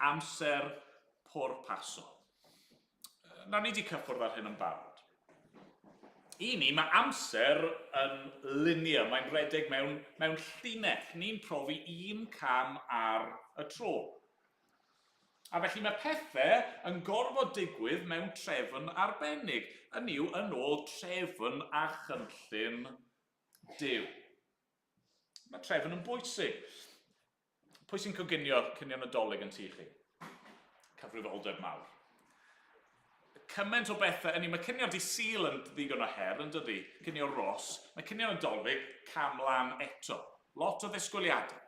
Amser pwrpaso. Nawr ni wedi cyffwrdd ar hyn yn barod. I ni, mae amser yn linear, mae'n rhedeg mewn llinell. Ni'n profi un cam ar y tro. A felly mae pethau yn gorfod digwydd mewn trefn arbennig. Hynny yw yn ôl trefn a chynllun Duw. Mae trefn yn bwysig. Pwy sy'n coginio Nadolig yn tu chi? Cyfrifoldeb mawr. Cymaint o bethau, mae cinio di Sul yn ddigon o her, yn dydi? Cinio Ros. Mae cinio Nadolig camlan eto. Lot o ddisgwyliadau.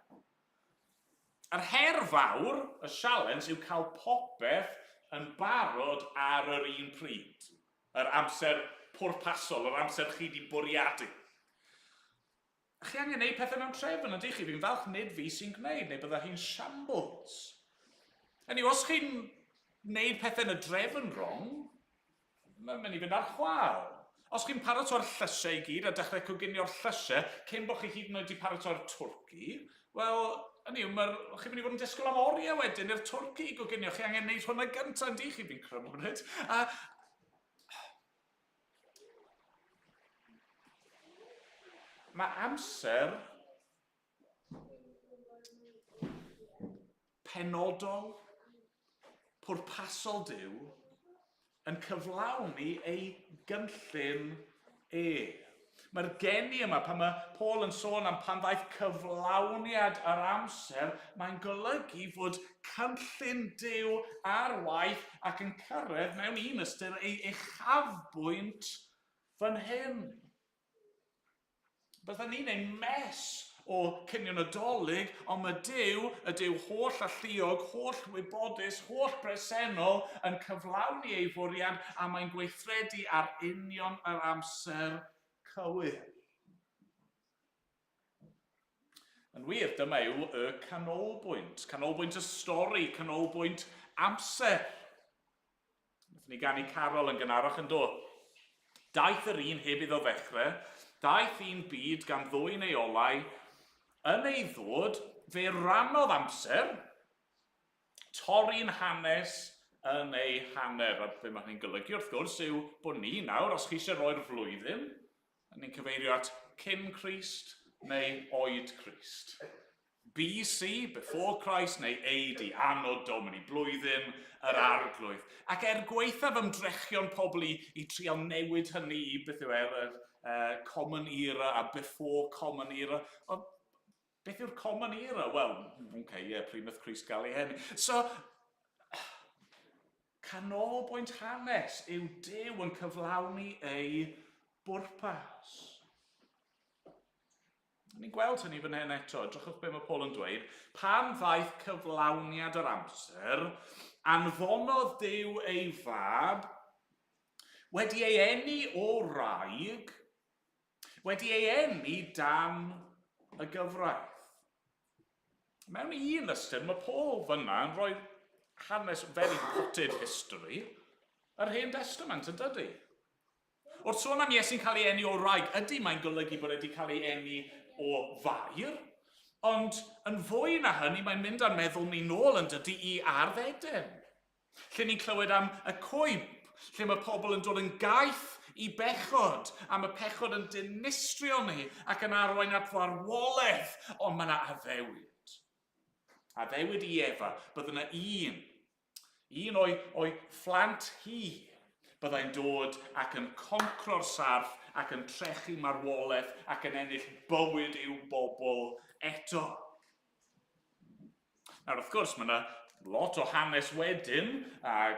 Yr her fawr, y sialens, yw cael popeth yn barod ar yr un pryd. Yr amser pwrpasol, yr amser chi di bwriadu. Chi angen gwneud pethau mewn trefn, ydy chi? Fi'n falch nid fi sy'n gwneud, neu bydda hi'n shambles. Os chi'n gwneud pethau yn y drefn wrong, mae'n mynd i fynd ar chwal. Os chi'n paratoi'r llysau i gyd a dechrau coginio'r llysau, cyn bod chi hyd yn oed i paratoi'r twrci, wel, chi'n mynd i fod yn disgwyl am oriau wedyn i'r twrci i goginio. Chi angen gwneud hwnna gyntaf, ydy chi fi'n crymryd. Mae amser penodol, pwrpasol Duw, yn cyflawni ei gynllun Mae'r geni yma, pan mae Paul yn sôn am pan ddaeth cyflawniad yr amser, mae'n golygu fod cynllun Duw ar waith ac yn cyrraedd mewn un ystyr ei uchafbwynt fan hyn. Byddwn ni'n ein mes o cinio Nadolig, ond mae Duw, y Duw holl a lluog, holl wybodus, holl bresennol, yn cyflawni ei fwriad a mae'n gweithredu ar union yr amser cywir. Yn wir, dyma yw y canolbwynt y stori, canolbwynt amser. Nathon ni ganu Carol yn gynharach yn dod. Daeth yr un heb iddo ddechrau, daeth un byd gan ddwy neu olau, yn ei ddod, fe rannodd amser, torri'n hanes yn ei hanner. A be mae hynny'n golygu wrth gwrs yw bod ni nawr, os chi eisiau roi'r flwyddyn, ni'n cyfeirio at cyn Crist neu oed Crist. BC, before Christ, neu AD, anno Domini, blwyddyn yr arglwydd. Ac gweithaf ymdrechion pobl i trial newid hynny i beth yw Common Era a before Common Era. Beth yw'r Common Era? Wel, pryd wnaeth Crist gael ei hynny. So, canolbwynt hanes yw Duw yn cyflawni ei bwrpas. Ni'n gweld hynny fan hyn eto, edrychwch be mae Paul yn dweud, pan ddaeth cyflawniad yr amser, anfonodd Duw ei fab, wedi ei eni o wraig, wedi ei eni dan y gyfraith. Mewn un ystyr, mae Paul fyna yn rhoi hanes very potted history yr Hen Testament yn dydy. Wrth sôn am Iesu'n cael ei eni o wraig, ydy mae'n golygu bod wedi cael ei eni o fair, ond yn fwy na hynny mae'n mynd ar meddwl ni nôl yn dydy i Arddeden. Lle ni'n clywed am y cwymp, lle mae pobl yn dod yn gaeth i bechod, a mae pechod yn dinistrio ni ac yn arwain at farwolaeth, ond mae yna addewid. Addewid i Efa, bydd yna un o'i phlant hi, byddai'n dod ac yn concro'r sarf ac yn trechu marwolaeth ac yn ennill bywyd i'w bobl eto. Nawr, wrth gwrs, mae yna lot o hanes wedyn, a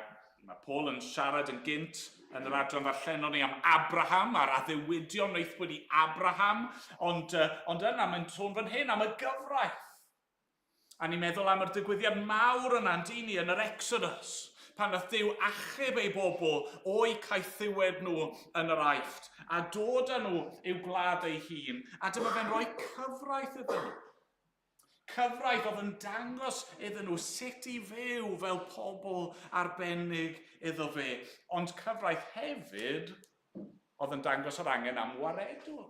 mae Paul yn siarad yn gynt yn yr adran ddarllenon ni am Abraham, a'r addewidion wneithwyd i Abraham, ond yna mae'n sôn fan hyn am y gyfraith. A ni'n meddwl am yr digwyddiad mawr yna yn dini yn yr Exodus, pan nath Duw achub ei bobl o'i caethiwed nhw yn yr Aifft, a dod â nhw i'w gwlad ei hun, a dyma fe'n rhoi cyfraith iddyn nhw. Cyfraith oedd yn dangos iddyn nhw sut i fyw fel pobl arbennig iddo fe, ond cyfraith hefyd oedd yn dangos yr angen am waredwr.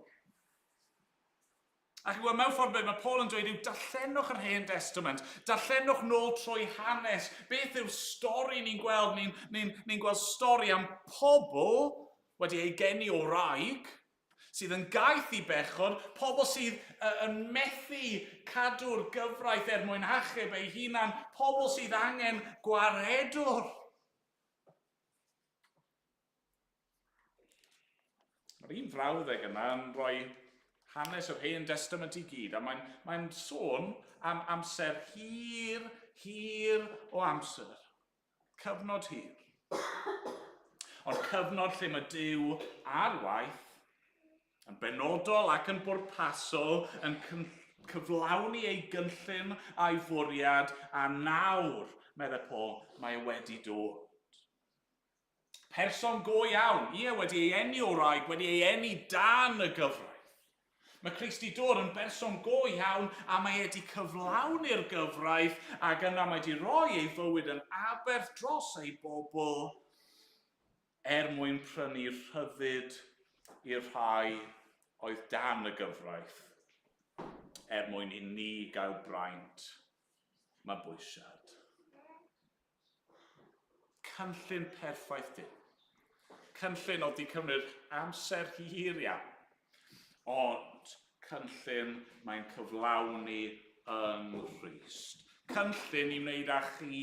Ac mewn ffordd beth mae Paul yn dweud yw darllenwch yr Hen Testament, darllenwch nôl trwy hanes. Beth yw'r stori ni'n gweld? Ni'n gweld stori am pobl wedi ei geni o wraig, sydd yn gaeth i bechod, pobl sydd yn methu cadw'r gyfraith mwyn achub ei hunan, pobl sydd angen gwaredwr. Mae'r un frawddeg yna yn rhoi hanes o'r Hen Testament i gyd, a mae'n sôn am amser hir o amser. Cyfnod hir. Ond cyfnod lle mae Duw ar waith, yn benodol ac yn bwrpasol, yn cyflawni ei gynllun a'i fwriad, a nawr, meddwl Paul, mae wedi dod. Person go iawn, wedi ei eni o wraig, wedi ei eni dan y gyfraith. Mae Crist i dod yn berson go iawn a mae wedi cyflawni'r gyfraith ac yna mae wedi rhoi ei fywyd yn aberth dros ei bobl mwyn prynu rhyddid i'r rhai oedd dan y gyfraith mwyn i ni gael braint mabwysiad. Cynllun perffaith Duw. Cynllun oedd wedi cymryd amser hir iawn. Ond cynllun mae'n cyflawni yn Christ. Cynllun i wneud â chi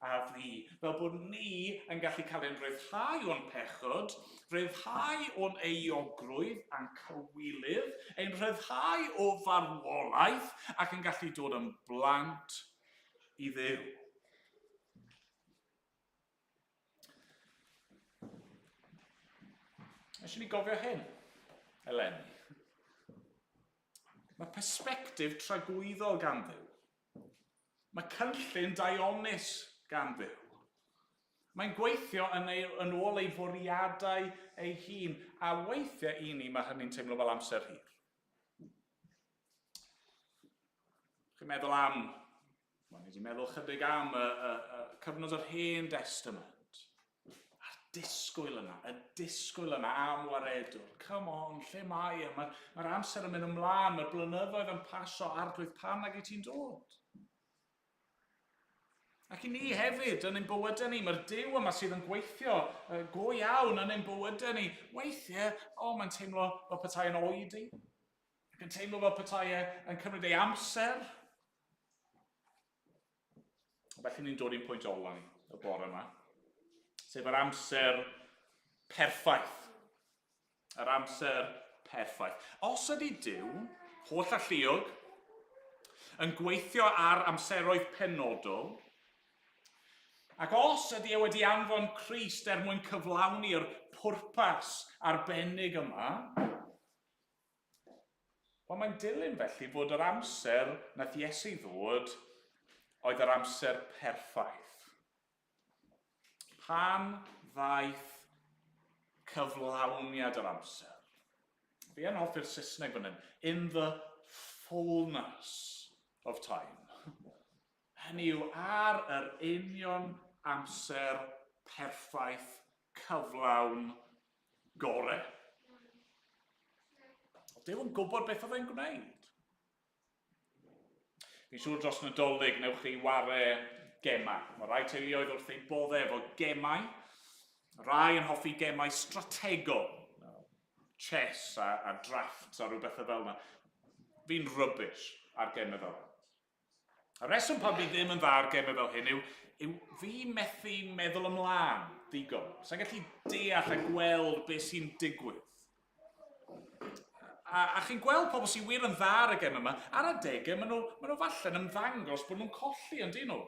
a fi, fel bod ni yn gallu cael ein rhyddhau o'n pechod, rhyddhau o'n euogrwydd a'n cywilydd, ein rhyddhau o farwolaeth ac yn gallu dod yn blant i Dduw. Eisiau ni gofio hyn, eleni. Mae persbectif tragwyddol gan Dduw. Mae cynllun dionis gan Dduw. Mae'n gweithio yn ôl ei fwriadau ei hun, a weithiau i ni mae hynny'n teimlo fel amser hir. Chi'n meddwl am, ni wedi meddwl chydig am y cyfnod o'r Hen Testament. Y disgwyl yna am waredwr. Come on, lle mae e? Mae'r amser yn mynd ymlaen, mae'r blynyddoedd yn pasio arglwydd pan nag i ti'n dod. Ac i ni hefyd, yn ein bywydau ni, mae'r Duw yma sydd yn gweithio go iawn yn ein bywydau ni. Weithiau, mae'n teimlo fel petai yn oedi. Ac yn teimlo fel petai yn cymryd ei amser. Felly ni'n dod i'n pwynt ola ni, y bore yma. Sef yr amser perffaith. Yr amser perffaith. Os ydy Duw, holl alluog, yn gweithio ar amseroedd penodol, ac os ydy wedi anfon Crist mwyn cyflawni'r pwrpas arbennig yma, mae'n dilyn felly fod yr amser nath Iesu ddod oedd yr amser perffaith. Pan ddaeth cyflawniad yr amser. Fi yn hoffi'r Saesneg fan hyn. In the fullness of time. Hynny yw ar yr union amser perffaith, cyflawn, gore. Duw yn gwybod beth oedd e'n gwneud. Fi'n siŵr dros Nadolig newch chi ware gemau. Mae rai teuluoedd wrth ei boddau efo gemau. Rai yn hoffi gemau strategol. Chess a drafts a rhywbeth fel yna. Fi'n rubbish ar gemau fel hyn. Y reswm pan fi ddim yn dda ar gemau fel hyn yw fi methu meddwl ymlaen digon. Sa'n gallu deall a gweld beth sy'n digwydd. A chi'n gweld pobl sy'n wir yn dda ar y gem yma, ar y degau, maen nhw falle'n ymddangos bod nhw'n colli yn dyn nhw.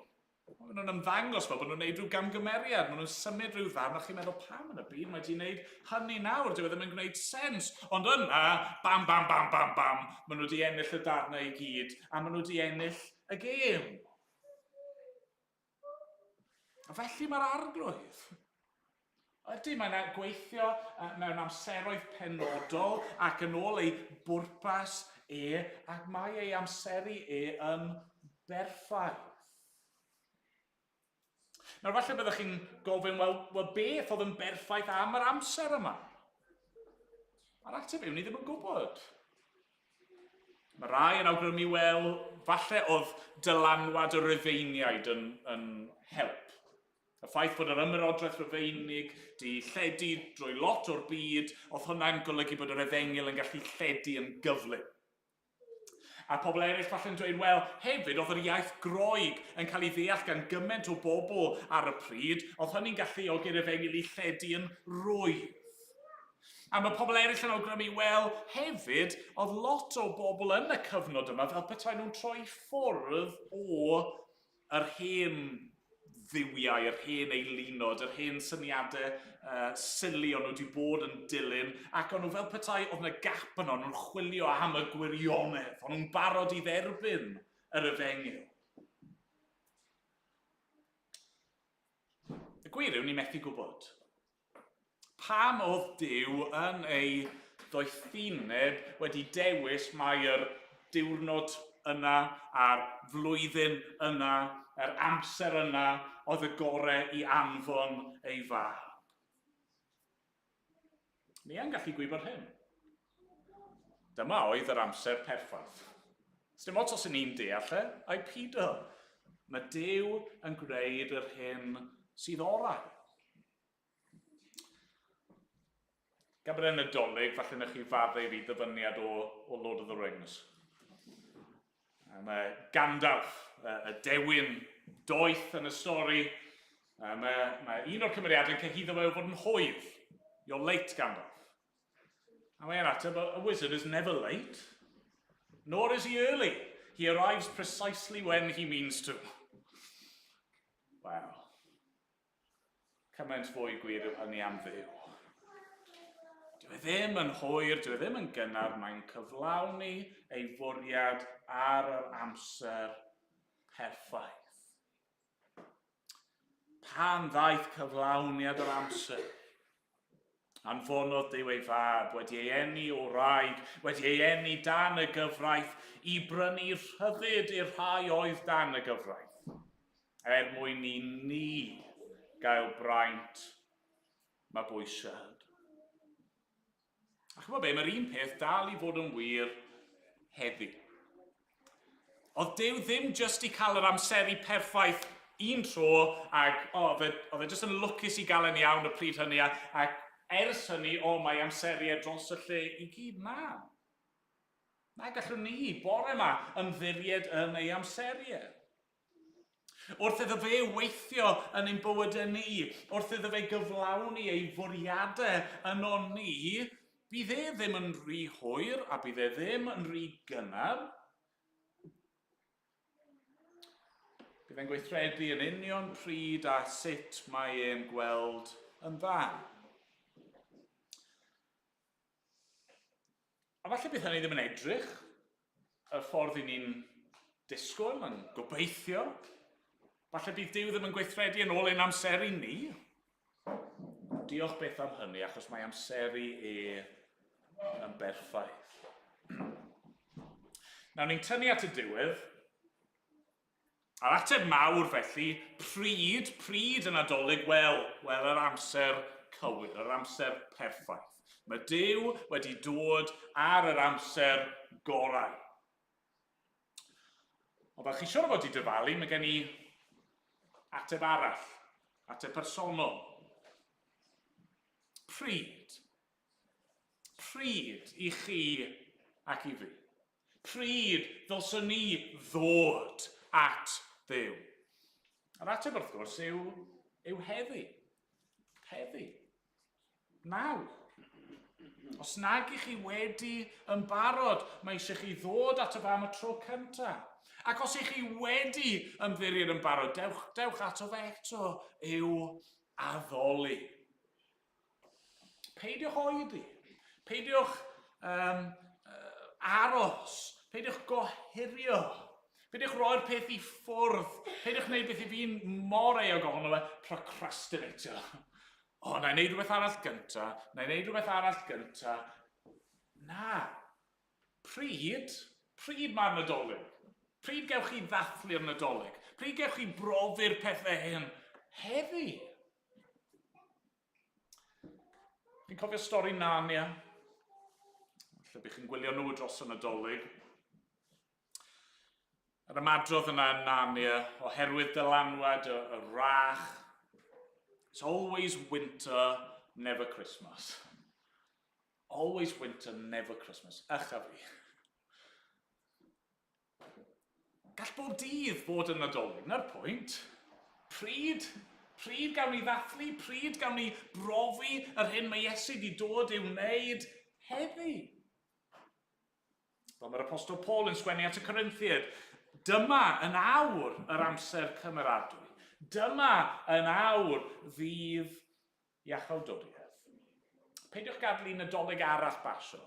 Maen nhw'n ymddangos fel bod nhw'n gwneud rhyw gamgymeriad, maen nhw'n symud rhyw ddarn, a chi'n meddwl pam yn y byd mae di'n gwneud hynny nawr, dyw e ddim yn gwneud sens. Ond yna, bam, bam, bam, bam, bam, maen nhw wedi ennill y darnau i gyd, a maen nhw wedi ennill y gêm. A felly mae'r arglwydd. Ydy, mae'n gweithio mewn amseroedd penodol ac yn ôl ei bwrpas ac mae ei amseru yn berffaith. Nawr, falle byddwch chi'n gofyn, wel, beth oedd yn berffaith am yr amser yma? A'r ateb yw ni ddim yn gwybod. Mae rai yn awgrymu, wel, falle oedd dylanwad y Rufeiniaid yn help. Y ffaith bod yr ymerodraeth Rufeinig di lledu drwy lot o'r byd, oedd hwnna'n golygu bod yr Efengil yn gallu lledu yn gyflym. A pobl eraill falle'n dweud, wel, hefyd oedd yr iaith Groeg yn cael ei ddeall gan gymaint o bobl ar y pryd, oedd hynny'n galluogi'r Efengil i lledu yn rwydd. A mae pobl eraill yn awgrymu, wel, hefyd, oedd lot o bobl yn y cyfnod yma fel petai nhw'n troi ffwrdd o'r hen ddiwiau, yr hen eilunod, yr hen syniadau sili o'n nhw wedi bod yn dilyn, ac o'n nhw fel petai oedd yna gap yno, nhw'n chwilio am y gwirionedd, o'n nhw'n barod i dderbyn yr Efengil. Y gwir yw, ni methu gwybod. Pam oedd Duw yn ei ddoethineb wedi dewis mae'r diwrnod yna a'r flwyddyn yna, yr amser yna oedd y gorau i anfon ei fab. Ni yn gallu gwybod hyn. Dyma oedd yr amser perffaith. Dim ots os yn ni'n deall a'i pido. Mae Duw yn gwneud yr hyn sydd orau. Gaber yn Nadolig, falle na chi fadde i fi ddyfyniad o Lord of the Rings. Mae Gandalf, y dewin doeth yn y stori. Mae un o'r cymeriadau yn cyhyddo fe o fod yn hwydd. You're late, Gandalf. A mae'n ateb, a wizard is never late. Nor is he early. He arrives precisely when he means to. Wow. Cymaint fwy gwir yw hynny am Dduw. Dyw e ddim yn hwyr, dyw e ddim yn gynnar, mae'n cyflawni ei fwriad ar yr amser perffaith. Pan ddaeth cyflawniad yr amser? Anfonodd Duw ei fab, wedi ei eni o wraig, wedi ei eni dan y gyfraith, i brynu rhyddid i'r rhai oedd dan y gyfraith, mwyn i ni gael braint mabwysedd. A chymod be, mae'r un peth dal i fod yn wir heddi. Oedd Duw ddim jyst i cael yr amseru perffaith un tro, ac oedd e jyst yn lwcus i gael yn iawn y pryd hynny, ac ers hynny, mae amseriau dros y lle i gyd. Na. Na gallwn ni, bore yma, ymddiried yn ei amseriau. Wrth iddo fe weithio yn ein bywydau ni, wrth iddo fe gyflawni ei fwriadau yno ni, bydd e ddim yn rhy hwyr a bydd e ddim yn rhy gynnar. Bydd e'n gweithredu yn union pryd a sut mae e'n gweld yn dda. A falle bydd hynny ddim yn edrych y ffordd i ni'n disgwyl yn gobeithio. Falle bydd Duw ddim yn gweithredu yn ôl ein amseru ni. Diolch beth am hynny, achos mae amseru yn berffaith. Nawr ni'n tynnu at y diwedd. A'r ateb mawr felly, pryd yn Nadolig, wel, yr amser cywir, yr amser perffaith. Mae Duw wedi dod ar yr amser gorau. O fel chi siŵr o fod i dyfalu, mae gen i ateb arall, ateb personol. Pryd i chi ac i fi. Pryd ddylswn ni ddod at Dduw. Yr ateb wrth gwrs yw heddi. Heddi. Nawr. Os nag i chi wedi yn barod, mae eisiau chi ddod at y fam y tro cyntaf. Ac os ych chi wedi ymddiried yn barod, dewch ato fe eto i'w addoli. Peidiwch oedi. Peidiwch aros. Peidiwch gohirio. Peidiwch roi'r peth i ffwrdd. Peidiwch wneud beth i fi'n mor eog ohono fe, procrastinatio. Na i wneud rhywbeth arall gynta. Na. Pryd mae'r Nadolig. Pryd gewch chi ddathlu'r Nadolig. Pryd gewch chi brofi'r pethau hyn. Heddi. Fi'n cofio stori Narnia. lle bych chi'n gwylio nhw dros y Nadolig. Yr ymadrodd yna yn Narnia, oherwydd dylanwad y rach. It's always winter, never Christmas. Always winter, never Christmas. Echa fi. Gall bob dydd fod yn Nadolig, na'r pwynt. Pryd gawn ni ddathlu, pryd gawn ni brofi yr hyn mae Iesu wedi dod i'w wneud heddi. Fel mae'r Apostol Paul yn sgwennu at y Corinthiaid, dyma yn awr yr amser cymeradwy. Dyma yn awr ddydd iachawdwriaeth. Peidiwch gadlu Nadolig arall basio.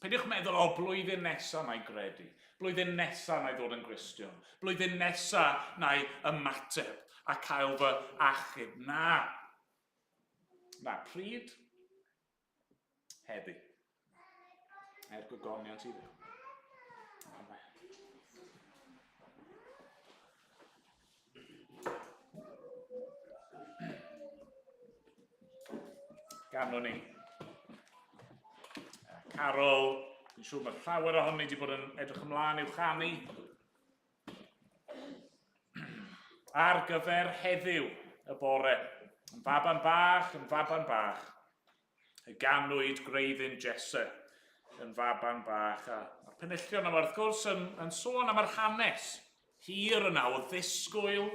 Peidiwch meddwl, o, blwyddyn nesaf na'i gredu. Blwyddyn nesaf na'i ddod yn Gristion. Blwyddyn nesaf na'i ymateb a cael fy achub. Na. Na, pryd? Heddi. Gwyddoniant i ddew. Ganwn ni. Carol, dwi'n siŵr mae llawer ohoni wedi bod yn edrych ymlaen i'w chanu. Ar gyfer heddiw y bore. Yn faban bach. Y ganwyd gwreiddyn Jesse yn faban bach. A'r penillion yma wrth gwrs yn sôn am yr hanes hir yna o ddisgwyl.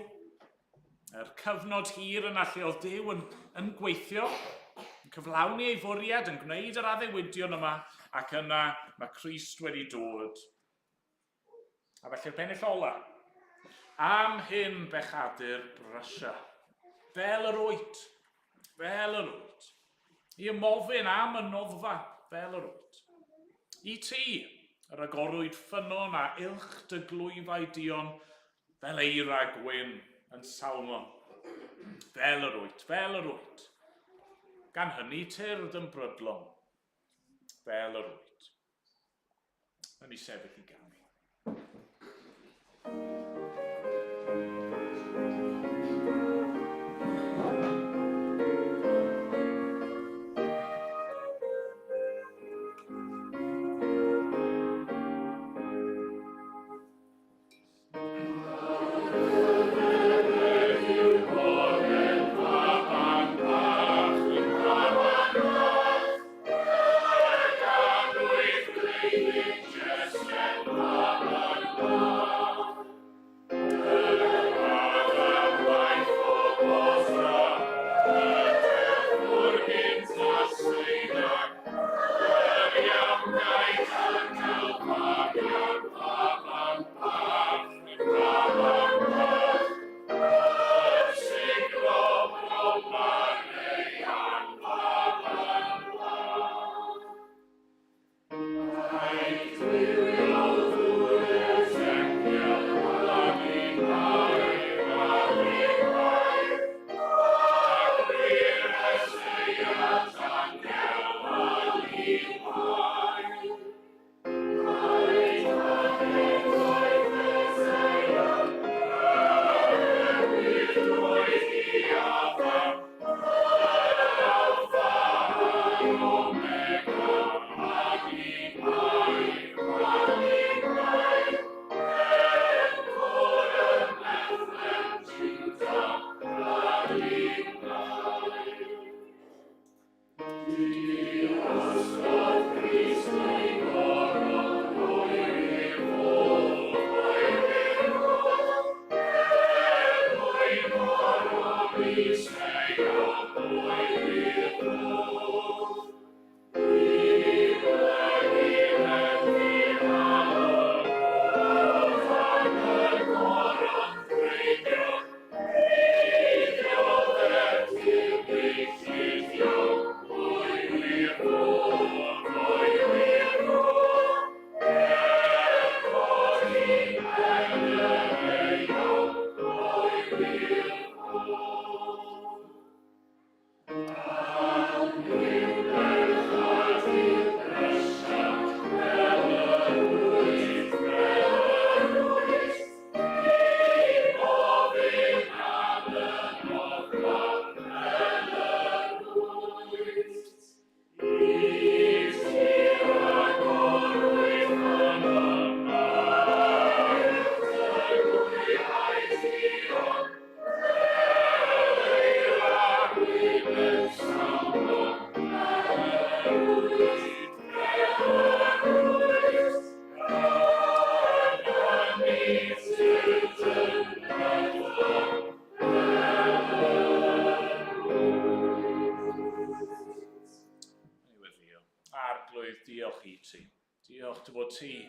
Yr cyfnod hir yna lle oedd Duw yn gweithio. Cyflawni ei fwriad yn gwneud yr addewidion yma ac yna mae Crist wedi dod. A felly'r pennill ola. Am hyn bechadur brysio. Fel yr wyt. I ymofyn am y noddfa. Fel yr wyt. I ti, yr agorwyd ffynon a ilch dy glwyfau dion fel eira gwyn yn salmon. Fel yr wyt. Gan hynny tyrd yn brydlon, fel yr wyt. Yn ei sefyll i ganu. Arglwydd, diolch i ti. Diolch dy bod ti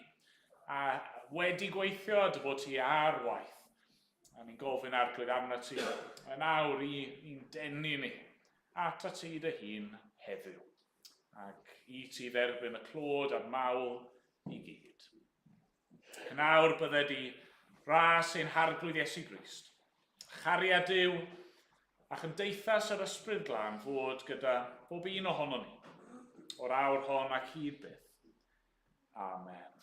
wedi gweithio, dy bod ti ar waith. A ni'n gofyn arglwydd arna ti. A nawr i'n denu ni ata ti dy hun heddiw. Ac i ti dderbyn y clod a'r mawl i gyd. Nawr bydde di ras ein harglwydd Iesu Grist. Chariad Duw a chymdeithas yr ysbryd glân fod gyda bob un ohono ni. O'r awr hon ac hyd byth. Amen.